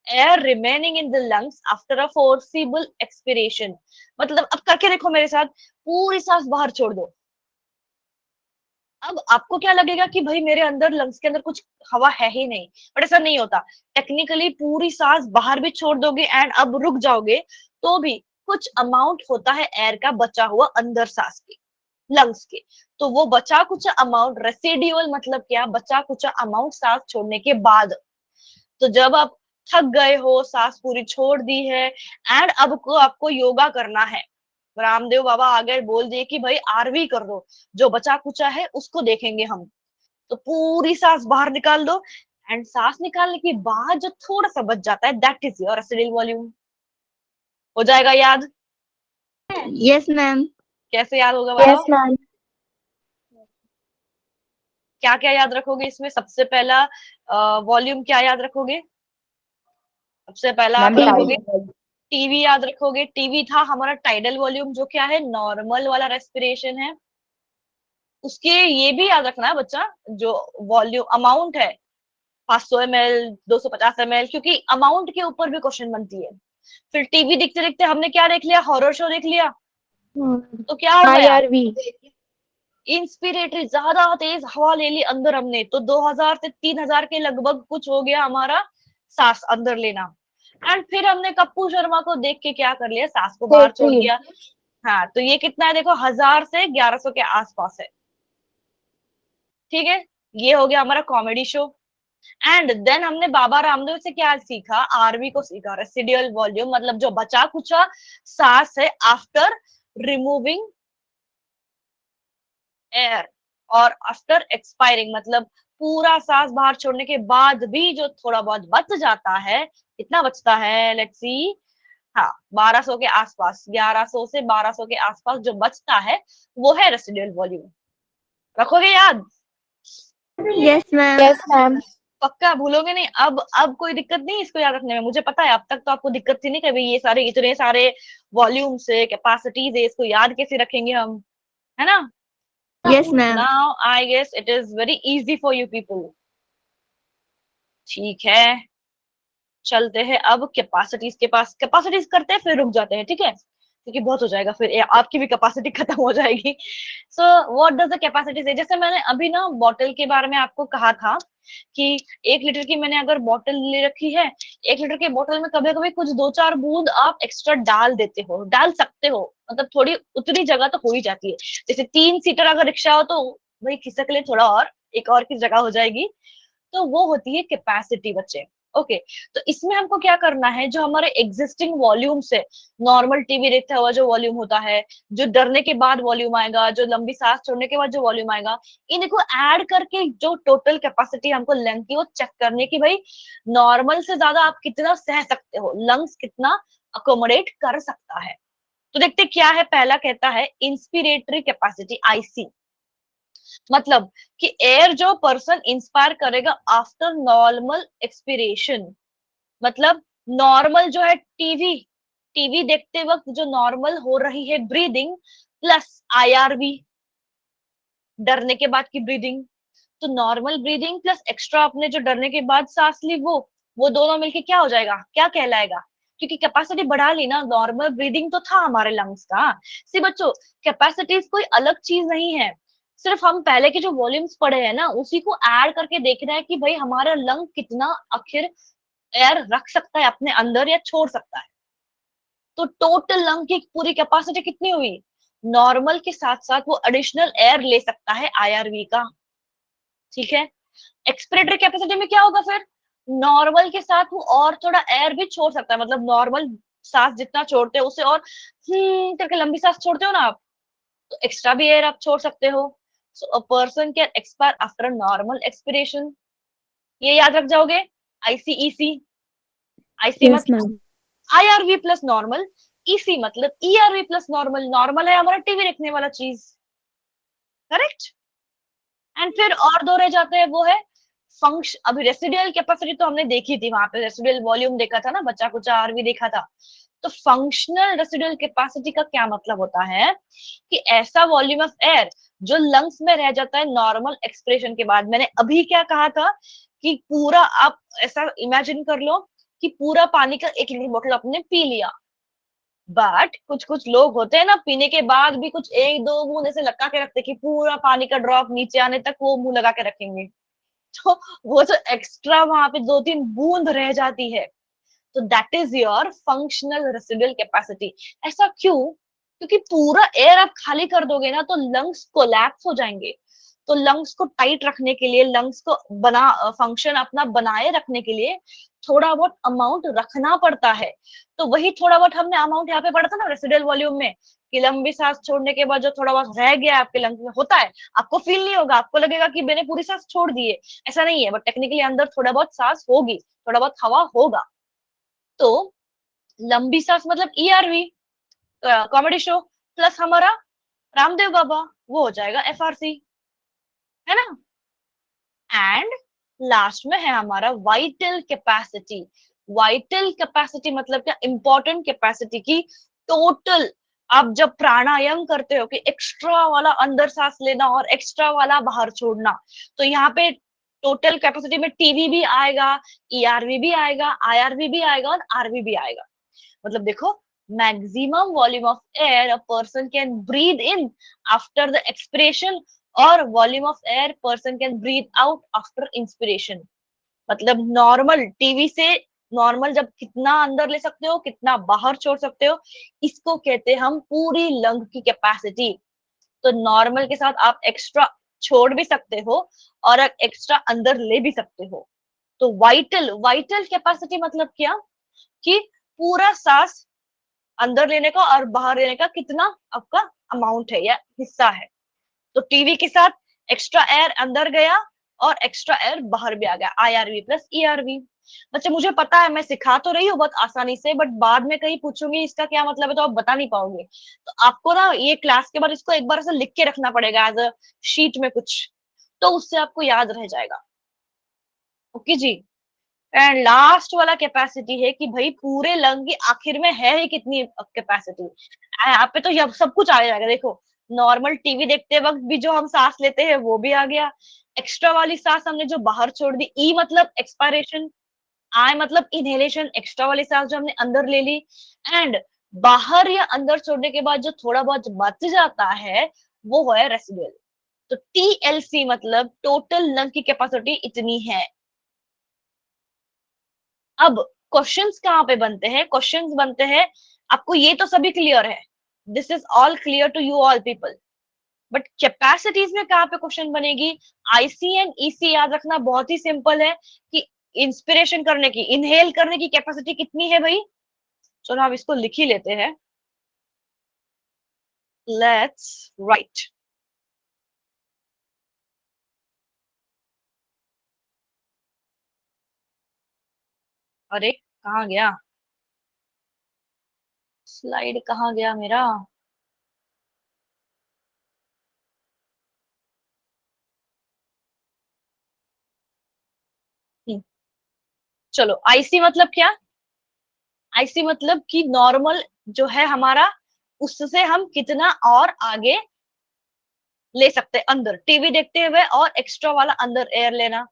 air remaining in the lungs after a forcible expiration. मतलब अब करके देखो मेरे साथ, पूरी सांस बाहर छोड़ दो। अब आपको क्या लगेगा कि भाई मेरे अंदर लंग्स के अंदर कुछ हवा है ही नहीं, बट ऐसा नहीं होता। टेक्निकली पूरी सांस बाहर भी छोड़ दोगे एंड अब रुक जाओगे तो भी कुछ अमाउंट होता है एयर का बचा हुआ अंदर सांस के, लंग्स के। तो वो बचा कुछ अमाउंट रेसिडुअल मतलब क्या, बचा कुछ अमाउंट सांस छोड़ने के बाद। तो जब आप थक गए हो, सांस पूरी छोड़ दी है एंड अब को आपको योगा करना है, रामदेव बाबा आ गए बोल दिए कि भाई आरवी कर दो, जो बचा कुचा है उसको देखेंगे हम। तो पूरी सांस बाहर निकाल दो एंड सांस निकालने के बाद जो थोड़ा सा बच जाता है that is your residual volume. हो जाएगा याद?
Yes, ma'am.
कैसे याद होगा
यस
बताओ?
मैम।
क्या क्या याद रखोगे इसमें? सबसे पहला वॉल्यूम क्या याद रखोगे? सबसे पहला आप
मैम
रखोगे
टाइम।
टीवी याद रखोगे। टीवी था हमारा टाइडल वॉल्यूम, जो क्या है नॉर्मल वाला रेस्पिरेशन है। उसके ये भी याद रखना है बच्चा, जो वॉल्यूम अमाउंट है 500 ml 250 ml, क्योंकि अमाउंट के ऊपर भी क्वेश्चन बनती है। फिर टीवी देखते देखते हमने क्या देख लिया, हॉरर शो देख लिया। तो क्या हो गया,
IRV।
इंस्पिरेटरी ज्यादा तेज हवा ले ली अंदर हमने, तो 2000 से 3000 के लगभग कुछ हो गया हमारा सांस अंदर लेना। एंड फिर हमने कप्पू शर्मा को देख के क्या कर लिया, सांस को बाहर छोड़ दिया। हाँ, तो ये कितना है देखो, 1000 से 1100 के आसपास है। ठीक है, ये हो गया हमारा कॉमेडी शो। एंड देन हमने बाबा रामदेव से क्या सीखा, आरवी को सीखा, रेसिडुअल वॉल्यूम। मतलब जो बचा कुचा सांस है आफ्टर रिमूविंग एयर और आफ्टर एक्सपायरिंग। मतलब पूरा सांस बाहर छोड़ने के बाद भी जो थोड़ा बहुत बच जाता है, कितना बचता है, लेट्स सी। हाँ, 1200 के आसपास, 1100 से 1200 के आसपास जो बचता है वो है रेसिडुअल वॉल्यूम। रखोगे याद?
Yes, ma'am.
Yes ma'am.
पक्का भूलोगे नहीं? अब कोई दिक्कत नहीं इसको याद रखने में, मुझे पता है अब तक तो आपको दिक्कत थी नहीं कभी। ये सारे इतने सारे वॉल्यूम्स है, कैपेसिटीज है, इसको याद कैसे रखेंगे हम, है ना?
Yes, ma'am.
Now I guess it is very easy for you people. ठीक है, चलते हैं अब कैपेसिटीज के पास। कैपेसिटीज करते हैं फिर रुक जाते हैं, ठीक है? क्योंकि बहुत हो जाएगा फिर, आपकी भी कैपेसिटी खत्म हो जाएगी। So what does the capacity से, जैसे मैंने अभी ना बॉटल के बारे में आपको कहा था कि 1 लीटर की मैंने अगर बॉटल ले रखी है, 1 लीटर के बॉटल में कभी कभी कुछ 2-4 बूंद आप एक्स्ट्रा डाल देते हो, डाल सकते हो। मतलब थोड़ी उतनी जगह तो हो ही जाती है। जैसे 3 सीटर अगर रिक्शा हो तो वही खिसक ले थोड़ा और, एक और की जगह हो जाएगी। तो वो होती है कैपेसिटी बच्चे। ओके, तो इसमें हमको क्या करना है, जो हमारे एग्जिस्टिंग वॉल्यूम से, नॉर्मल टीवी देखता हुआ जो वॉल्यूम होता है, जो डरने के बाद वॉल्यूम आएगा, जो लंबी सांस छोड़ने के बाद जो वॉल्यूम आएगा, इनको ऐड करके जो टोटल कैपेसिटी हमको लंग की, वो चेक करने की भाई नॉर्मल से ज्यादा आप कितना सह सकते हो, लंग्स कितना अकोमोडेट कर सकता है। तो देखते क्या है, पहला कहता है इंस्पिरेटरी कैपेसिटी IC। मतलब कि एयर जो पर्सन इंस्पायर करेगा आफ्टर नॉर्मल एक्सपिरेशन, मतलब नॉर्मल जो है टीवी, टीवी देखते वक्त जो नॉर्मल हो रही है ब्रीदिंग प्लस आईआरवी, डरने के बाद की ब्रीदिंग, तो नॉर्मल ब्रीदिंग प्लस एक्स्ट्रा आपने जो डरने के बाद सांस ली वो दोनों मिलके क्या हो जाएगा, क्या कहलाएगा? क्योंकि कैपेसिटी बढ़ा ली ना, नॉर्मल ब्रीदिंग तो था हमारे लंग्स का। सी बच्चों, कैपेसिटीज कोई अलग चीज नहीं है, सिर्फ हम पहले के जो वॉल्यूम्स पढ़े हैं ना उसी को ऐड करके देख रहे हैं कि भाई हमारा लंग कितना आखिर एयर रख सकता है अपने अंदर या छोड़ सकता है। तो टोटल लंग की पूरी कैपेसिटी कितनी हुई, नॉर्मल के साथ साथ वो एडिशनल एयर ले सकता है आईआरवी का, ठीक है। एक्सपिरेटरी कैपेसिटी में क्या होगा फिर, नॉर्मल के साथ वो और थोड़ा एयर भी छोड़ सकता है, मतलब नॉर्मल सांस जितना छोड़ते हो उसे और करके लंबी सांस छोड़ते हो ना आप, तो एक्स्ट्रा भी एयर आप छोड़ सकते हो। So a person can expire after normal expiration, ये याद रख जाओगे। आईसीईसी, आईसी
यस
मतलब
ma'am.
IRV plus normal, EC मतलब ईआरवी प्लस नॉर्मल, नॉर्मल है हमारा टीवी देखने वाला चीज, करेक्ट। एंड फिर और दो रह जाते हैं, वो है फंक्शन। अभी रेसिडुअल कैपेसिटी तो हमने देखी थी, वहां पे रेसिडुअल वॉल्यूम देखा था ना, बचा कुचा आरवी देखा था। तो फंक्शनल रेसिडुअल कैपेसिटी का क्या मतलब होता है कि ऐसा वॉल्यूम ऑफ एयर जो लंग्स में रह जाता है नॉर्मल एक्सप्रेशन के बाद। मैंने अभी क्या कहा था कि पूरा आप ऐसा इमेजिन कर लो कि पूरा पानी का 1 लीटर बोतल आपने पी लिया, बट कुछ कुछ लोग होते हैं ना पीने के बाद भी कुछ एक दो बूंद ऐसे लगा के रखते कि पूरा पानी का ड्रॉप नीचे आने तक वो मुंह लगा के रखेंगे, तो वो जो एक्स्ट्रा वहां पे 2-3 बूंद रह जाती है, तो that is your functional residual capacity. ऐसा क्यों? क्योंकि पूरा एयर आप खाली कर दोगे ना तो लंग्स कोलैप्स हो जाएंगे। तो लंग्स को टाइट रखने के लिए, लंग्स को बना फंक्शन अपना बनाए रखने के लिए थोड़ा बहुत अमाउंट रखना पड़ता है। तो वही थोड़ा बहुत हमने अमाउंट यहाँ पे पढ़ा था ना रेसिडुअल वॉल्यूम में, कि लंबी सांस छोड़ने के बाद जो थोड़ा बहुत रह गया आपके लंग्स में होता है, आपको फील नहीं होगा, आपको लगेगा कि मैंने पूरी सांस छोड़ दी है, ऐसा नहीं है, बट टेक्निकली अंदर थोड़ा बहुत सांस होगी, थोड़ा बहुत हवा होगा। तो लंबी सांस मतलब ईआरवी, कॉमेडी शो प्लस हमारा रामदेव बाबा, वो हो जाएगा एफआरसी, है ना। एंड लास्ट में है हमारा वाइटल कैपेसिटी। वाइटल कैपेसिटी मतलब क्या, इंपॉर्टेंट कैपेसिटी की टोटल। आप जब प्राणायाम करते हो कि एक्स्ट्रा वाला अंदर सांस लेना और एक्स्ट्रा वाला बाहर छोड़ना, तो यहाँ पे टोटल कैपेसिटी में टीवी भी आएगा, ईआरवी भी आएगा, आईआरवी भी आएगा और आरवी भी आएगा। मतलब देखो, maximum volume of air a person can breathe in after the expiration, और volume of air person can breathe out after inspiration. मतलब नॉर्मल टीवी से नॉर्मल जब कितना अंदर ले सकते हो कितना बाहर छोड़ सकते हो, इसको कहते हैं हम पूरी लंग की कैपेसिटी। तो नॉर्मल के साथ आप एक्स्ट्रा छोड़ भी सकते हो और एक्स्ट्रा अंदर ले भी सकते हो। तो वाइटल, वाइटल कैपेसिटी मतलब क्या, कि पूरा सांस अंदर लेने का और बाहर लेने का कितना आपका अमाउंट है या हिस्सा है। तो टीवी के साथ एक्स्ट्रा एयर अंदर गया और एक्स्ट्रा एयर बाहर भी आ गया, आईआरवी प्लस ईआरवी। बच्चे मुझे पता है मैं सिखा तो रही हूँ बहुत आसानी से, बट बाद में कहीं पूछूंगी इसका क्या मतलब है तो आप बता नहीं पाओगे। तो आपको ना ये क्लास के बाद इसको एक बार ऐसे लिख के रखना पड़ेगा एज अ शीट में कुछ, तो उससे आपको याद रह जाएगा। ओके जी। एंड लास्ट वाला कैपेसिटी है कि भाई पूरे लंग की आखिर में है ही कितनी कैपेसिटी। यहाँ पे तो ये सब कुछ आ जाएगा, देखो नॉर्मल टीवी देखते वक्त भी जो हम सांस लेते हैं वो भी आ गया, एक्स्ट्रा वाली सांस हमने जो बाहर छोड़ दी, ई मतलब एक्सपायरेशन, आई मतलब इनहेलेशन, एक्स्ट्रा वाली सांस जो हमने अंदर ले ली, एंड बाहर या अंदर छोड़ने के बाद जो थोड़ा बहुत बच जाता है वो है रेसिडुअल। तो टीएलसी मतलब टोटल लंग की कैपेसिटी इतनी है। अब क्वेश्चंस कहाँ पे बनते हैं, क्वेश्चंस बनते हैं, आपको ये तो सभी क्लियर है, this is all clear to you all people, but capacities में कहाँ पे क्वेश्चन बनेगी। आईसी एंड ईसी याद रखना बहुत ही सिंपल है कि इंस्पिरेशन करने की, इनहेल करने की कैपेसिटी कितनी है भाई। चलो हम इसको लिख ही लेते हैं, लेट्स राइट। अरे कहाँ गया, स्लाइड कहाँ गया मेरा। चलो आईसी मतलब क्या? आईसी मतलब कि नॉर्मल जो है हमारा, उससे हम कितना और आगे ले सकते हैं अंदर, टीवी देखते हुए और एक्स्ट्रा वाला अंदर एयर लेना।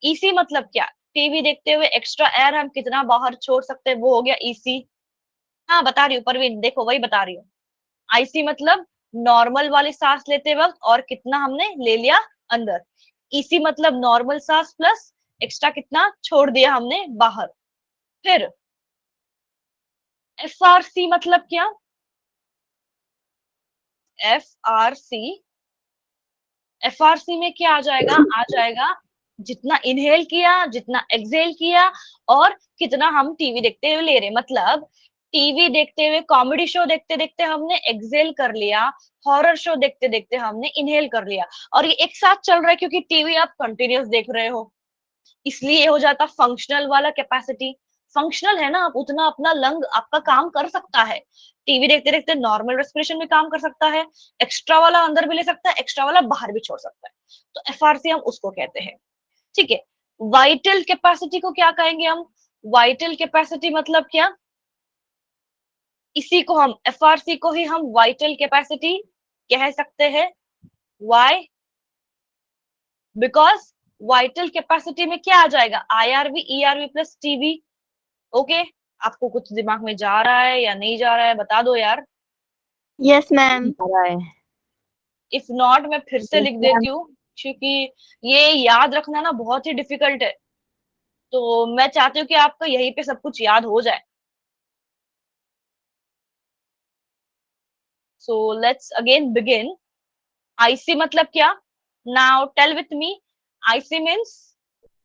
ईसी मतलब क्या? टीवी देखते हुए एक्स्ट्रा एयर हम कितना बाहर छोड़ सकते हैं, वो हो गया ईसी। हाँ बता रही हूँ परवीन, देखो वही बता रही हूँ। आईसी मतलब नॉर्मल वाली सांस लेते वक्त और कितना हमने ले लिया अंदर। ईसी मतलब नॉर्मल सांस प्लस एक्स्ट्रा कितना छोड़ दिया हमने बाहर। फिर एफआरसी मतलब क्या? एफआरसी, एफआरसी में क्या आ जाएगा? आ जाएगा जितना इनहेल किया, जितना एक्सहेल किया और कितना हम टीवी देखते हुए ले रहे। मतलब टीवी देखते हुए, कॉमेडी शो देखते देखते हमने एक्सहेल कर लिया, हॉरर शो देखते देखते हमने इनहेल कर लिया, और ये एक साथ चल रहा है क्योंकि टीवी आप कंटिन्यूस देख रहे हो, इसलिए ये हो जाता फंक्शनल वाला कैपेसिटी। फंक्शनल है ना, आप उतना अपना लंग आपका काम कर सकता है। टीवी देखते देखते नॉर्मल रेस्पिरेशन में काम कर सकता है, एक्स्ट्रा वाला अंदर भी ले सकता है, एक्स्ट्रा वाला बाहर भी छोड़ सकता है। तो एफआरसी हम उसको कहते हैं। ठीक है, वाइटल कैपेसिटी को क्या कहेंगे हम? वाइटल कैपेसिटी मतलब क्या? इसी को हम, एफआरसी को ही हम वाइटल कैपेसिटी कह सकते हैं। वाई? बिकॉज वाइटल कैपेसिटी में क्या आ जाएगा? IRV, ERV plus TV. Okay, आपको कुछ दिमाग में जा रहा है या नहीं जा रहा है, बता दो यार।
Yes, ma'am.
आ रहा है।
इफ नॉट मैं फिर से
Yes,
लिख
ma'am.
देती हूँ, क्योंकि ये याद रखना ना बहुत ही डिफिकल्ट है, तो मैं चाहती हूँ कि आपको यहीं पे सब कुछ याद हो जाए। So let's again begin. IC मतलब क्या? Now tell with me. IC means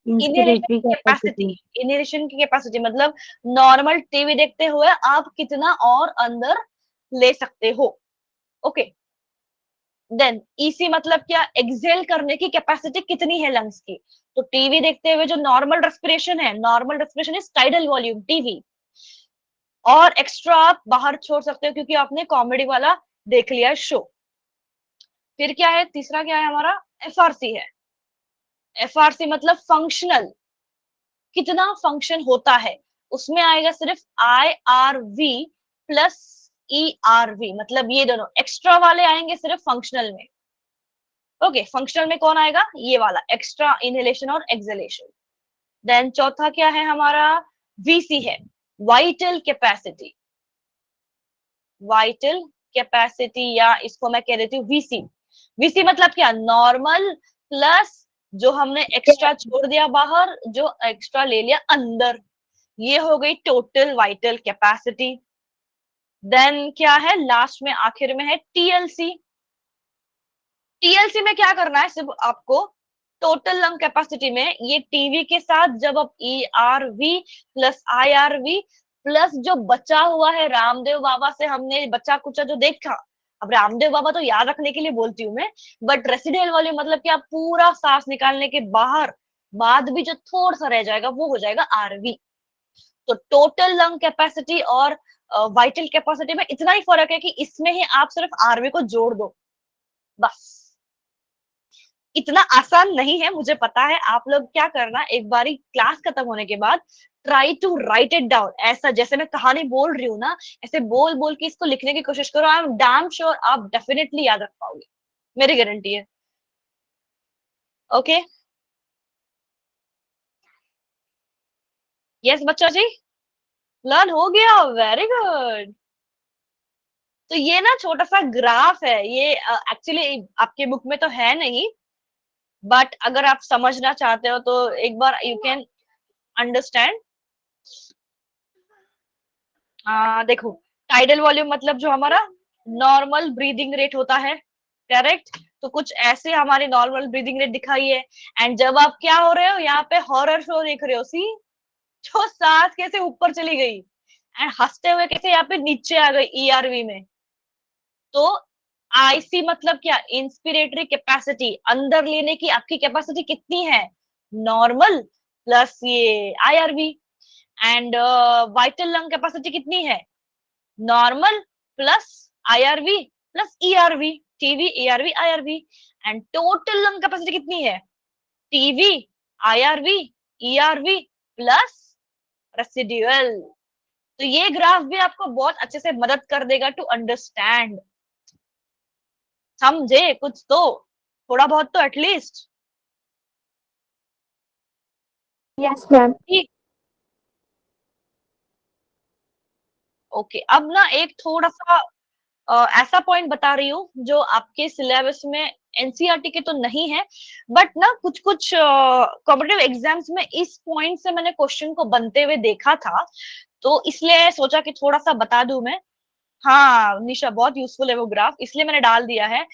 inhalation
Inspiratory
की कैपेसिटी।
capacity.
इनहेलेशन की कैपेसिटी मतलब नॉर्मल टीवी देखते हुए आप कितना और अंदर ले सकते हो। ओके, देन ईसी मतलब क्या? एक्सहेल करने की कैपेसिटी कितनी है लंग्स की। तो टीवी देखते हुए जो नॉर्मल रेस्पिरेशन है, normal respiration is tidal volume TV, और एक्स्ट्रा आप बाहर छोड़ सकते हो क्योंकि आपने कॉमेडी वाला देख लिया शो। फिर क्या है? तीसरा क्या है हमारा? एफआरसी है। एफआरसी मतलब फंक्शनल, कितना फंक्शन होता है, उसमें आएगा सिर्फ I R V plus E R V, मतलब ये दोनों एक्स्ट्रा वाले आएंगे सिर्फ फंक्शनल में। ओके, फंक्शनल में कौन आएगा? ये वाला एक्स्ट्रा इनहेलेशन और एक्सहेलेशन। देन चौथा क्या है हमारा? वीसी है, वाइटल कैपेसिटी। वाइटल कैपेसिटी, या इसको मैं कह देती हूँ वीसी। वीसी मतलब क्या? नॉर्मल प्लस जो हमने एक्स्ट्रा छोड़ दिया बाहर, जो एक्स्ट्रा ले लिया अंदर, ये हो गई टोटल वाइटल कैपेसिटी। देन क्या है लास्ट में, आखिर में है टीएलसी। टीएलसी में क्या करना है? सिर्फ आपको टोटल लंग कैपेसिटी में ये टीवी के साथ जब आप E R V plus I R V plus जो बचा हुआ है रामदेव बाबा से हमने बचा कुचा जो देखा, अब रामदेव बाबा तो याद रखने के लिए बोलती हूँ मैं, बट रेसिडुअल वॉल्यूम मतलब कि आप पूरा सांस निकालने के बाहर बाद भी जो थोड़ा सा रह जाएगा वो हो जाएगा आरवी। तो टोटल लंग कैपेसिटी और वाइटल कैपेसिटी में इतना ही फर्क है कि इसमें ही आप सिर्फ आरवी को जोड़ दो, बस। इतना आसान नहीं है, मुझे पता है। आप लोग क्या करना, एक बारी क्लास खत्म होने के बाद try to write it down, ऐसा जैसे मैं कहानी बोल रही हूँ ना, ऐसे बोल बोल के इसको लिखने की कोशिश करो। आई एम डैम श्योर आप डेफिनेटली याद रख पाओगे, मेरी गारंटी है। ओके, यस बच्चा जी, लर्न हो गया, वेरी गुड। तो ये ना छोटा सा ग्राफ है, ये एक्चुअली आपके बुक में तो है नहीं, बट अगर आप समझना चाहते हो तो एक बार यू कैन अंडरस्टैंड। देखो, टाइडल वॉल्यूम मतलब जो हमारा नॉर्मल ब्रीदिंग रेट होता है, करेक्ट? तो कुछ ऐसे हमारी नॉर्मल ब्रीदिंग रेट दिखाई है। एंड जब आप क्या हो रहे हो, यहाँ पे हॉरर शो देख रहे हो, सी जो सांस कैसे ऊपर चली गई एंड हंसते हुए कैसे यहाँ पे नीचे आ गई ईआरवी में। तो आईसी मतलब क्या? इंस्पिरेटरी कैपेसिटी, अंदर लेने की आपकी कैपेसिटी कितनी है? नॉर्मल प्लस ये IRV. And vital lung capacity कितनी है? Normal plus IRV plus ERV, TV ERV IRV. And total lung capacity कितनी है? TV IRV ERV plus residual. तो ये ग्राफ भी आपको बहुत अच्छे से मदद कर देगा टू अंडरस्टैंड। समझे कुछ तो, थोड़ा बहुत तो एटलीस्ट।
Yes, ma'am.
ठीक, ओके। अब ना एक थोड़ा सा ऐसा पॉइंट बता रही हूँ जो आपके सिलेबस में एनसीईआरटी के तो नहीं है, बट ना कुछ कुछ कॉम्पिटिटिव एग्जाम्स में इस पॉइंट से मैंने क्वेश्चन को बनते हुए देखा था, तो इसलिए सोचा कि थोड़ा सा बता दूं मैं। हाँ निशा, बहुत यूजफुल है वो ग्राफ, इसलिए मैंने डाल दिया है।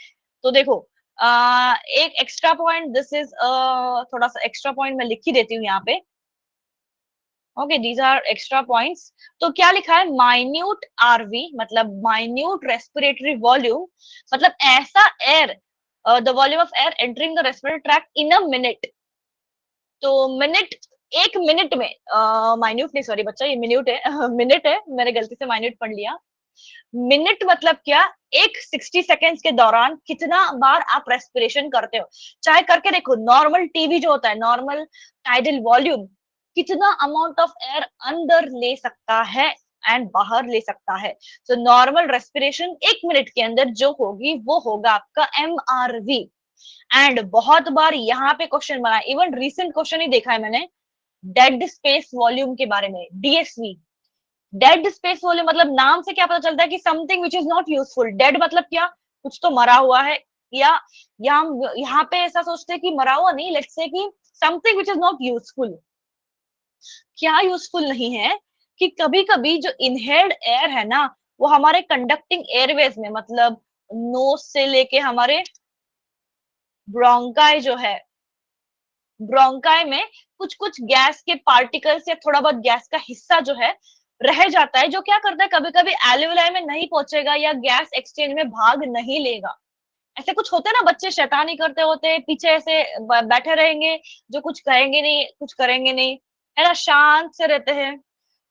तो देखो, एक एक्स्ट्रा पॉइंट, दिस इज थोड़ा सा एक्स्ट्रा पॉइंट मैं लिख ही देती हूँ यहाँ पे। Okay, these are extra points. तो क्या लिखा है, माइन्यूट आरवी मतलब माइन्यूट रेस्पिरेटरी वॉल्यूम, मतलब ऐसा air, the volume of air entering the respiratory tract in a minute. तो मिनट, एक मिनट में, माइन्यूट नहीं सॉरी बच्चा, ये मिनट है मिनट है, मैंने गलती से माइन्यूट पढ़ लिया। मिनट मतलब क्या, एक 60 सेकेंड्स के दौरान कितना बार आप रेस्पिरेशन करते हो। चाहे करके देखो, नॉर्मल टीवी जो होता है, नॉर्मल टाइडल वॉल्यूम, कितना अमाउंट ऑफ एयर अंदर ले सकता है एंड बाहर ले सकता है। तो नॉर्मल रेस्पिरेशन एक मिनट के अंदर जो होगी वो होगा आपका MRV। एंड बहुत बार यहाँ पे क्वेश्चन बना, इवन रिसेंट क्वेश्चन ही देखा है मैंने डेड स्पेस वॉल्यूम के बारे में, DSV। डेड स्पेस वॉल्यूम मतलब नाम से क्या पता चलता है कि something which is not useful. Dead मतलब क्या, कुछ तो मरा हुआ है, या हम यहाँ पे ऐसा सोचते हैं कि मरा हुआ नहीं, लेट्स से कि something which is not useful. क्या यूजफुल नहीं है कि कभी कभी जो इनहेल्ड एयर है ना, वो हमारे कंडक्टिंग एयरवेज में, मतलब नोज से लेके हमारे ब्रोंकाई जो है, ब्रोंकाई में कुछ कुछ गैस के पार्टिकल्स या थोड़ा बहुत गैस का हिस्सा जो है रह जाता है, जो क्या करता है, कभी कभी एल्वेलाई में नहीं पहुंचेगा या गैस एक्सचेंज में भाग नहीं लेगा। ऐसे कुछ होते हैं ना, बच्चे शैतानी करते होते हैं, पीछे ऐसे बैठे रहेंगे, जो कुछ कहेंगे नहीं, कुछ करेंगे नहीं, है ना, शांत से रहते हैं।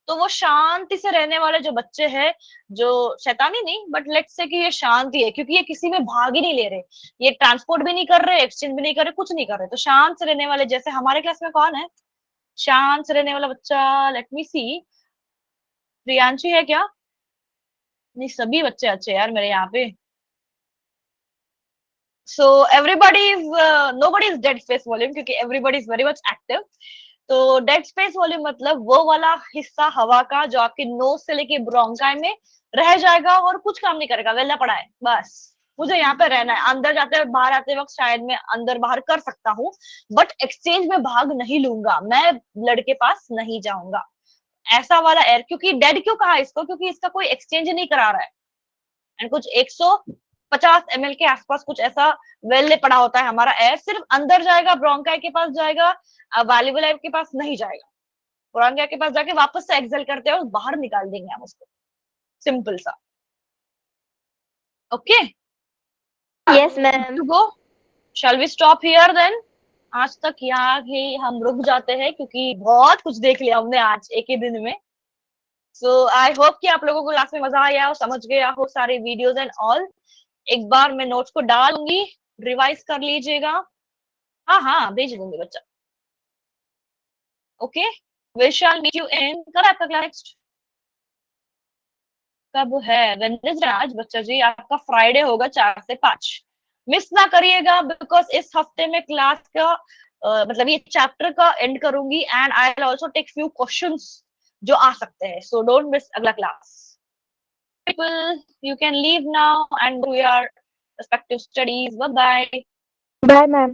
तो वो शांति से रहने वाले जो बच्चे हैं, जो शैतानी नहीं, बट लेट्स से कि ये शांति है, क्योंकि ये किसी में भाग ही नहीं ले रहे, ये ट्रांसपोर्ट भी नहीं कर रहे, एक्सचेंज भी नहीं कर रहे, कुछ नहीं कर रहे, तो शांत से रहने वाले। जैसे हमारे क्लास में कौन है शांत से रहने वाला बच्चा, लेट मी सी, प्रियांशी है क्या? नहीं, सभी बच्चे अच्छे यार मेरे यहाँ पे। So everybody is, nobody is dead space volume, क्योंकि everybody is very much active. तो डेड स्पेस वॉल्यूम मतलब वो वाला हिस्सा हवा का जो आपके नोज से लेके ब्रोंकाई में रह जाएगा और कुछ काम नहीं करेगा, वेला पड़ा है, बस मुझे यहाँ पे रहना है। अंदर जाते बाहर आते वक्त शायद मैं अंदर बाहर कर सकता हूँ, बट एक्सचेंज में भाग नहीं लूंगा, मैं ब्लड के पास नहीं जाऊंगा। ऐसा वाला एयर, क्योंकि डेड क्यों कहा इसको, क्योंकि इसका कोई एक्सचेंज नहीं करा रहा है। एंड कुछ 150 ml के आसपास कुछ ऐसा वेल पड़ा होता है हमारा एयर, सिर्फ अंदर जाएगा, ब्रोंकाई के पास जाएगा, वैल्यूबल के पास नहीं जाएगा। ब्रोंकाई के पास जाके वापस से एक्सेल करते हैं और बाहर निकाल देंगे हम उसको, सिंपल सा। Okay,
Yes, ma'am.
To go, shall we stop here then? आज तक यहाँ ही हम रुक जाते हैं, क्योंकि बहुत कुछ देख लिया हमने आज एक ही दिन में। सो आई होप कि आप लोगों को क्लास में मजा आया हो, समझ गया हो सारे वीडियोस एंड ऑल। एक बार मैं नोट्स को डालूंगी, रिवाइज कर लीजिएगा। हाँ हाँ भेज दूंगी बच्चा। Okay, we shall meet you in, कब आपका क्लास नेक्स्ट कब है? वेडनेसडे आज बच्चा जी, आपका फ्राइडे होगा 4 से 5। मिस ना करिएगा, बिकॉज इस हफ्ते में क्लास का मतलब ये चैप्टर का एंड करूंगी, and I will also take few questions जो आ सकते हैं, सो डोंट मिस अगला class. People, you can leave now and do your respective studies. Bye bye.
Bye, ma'am.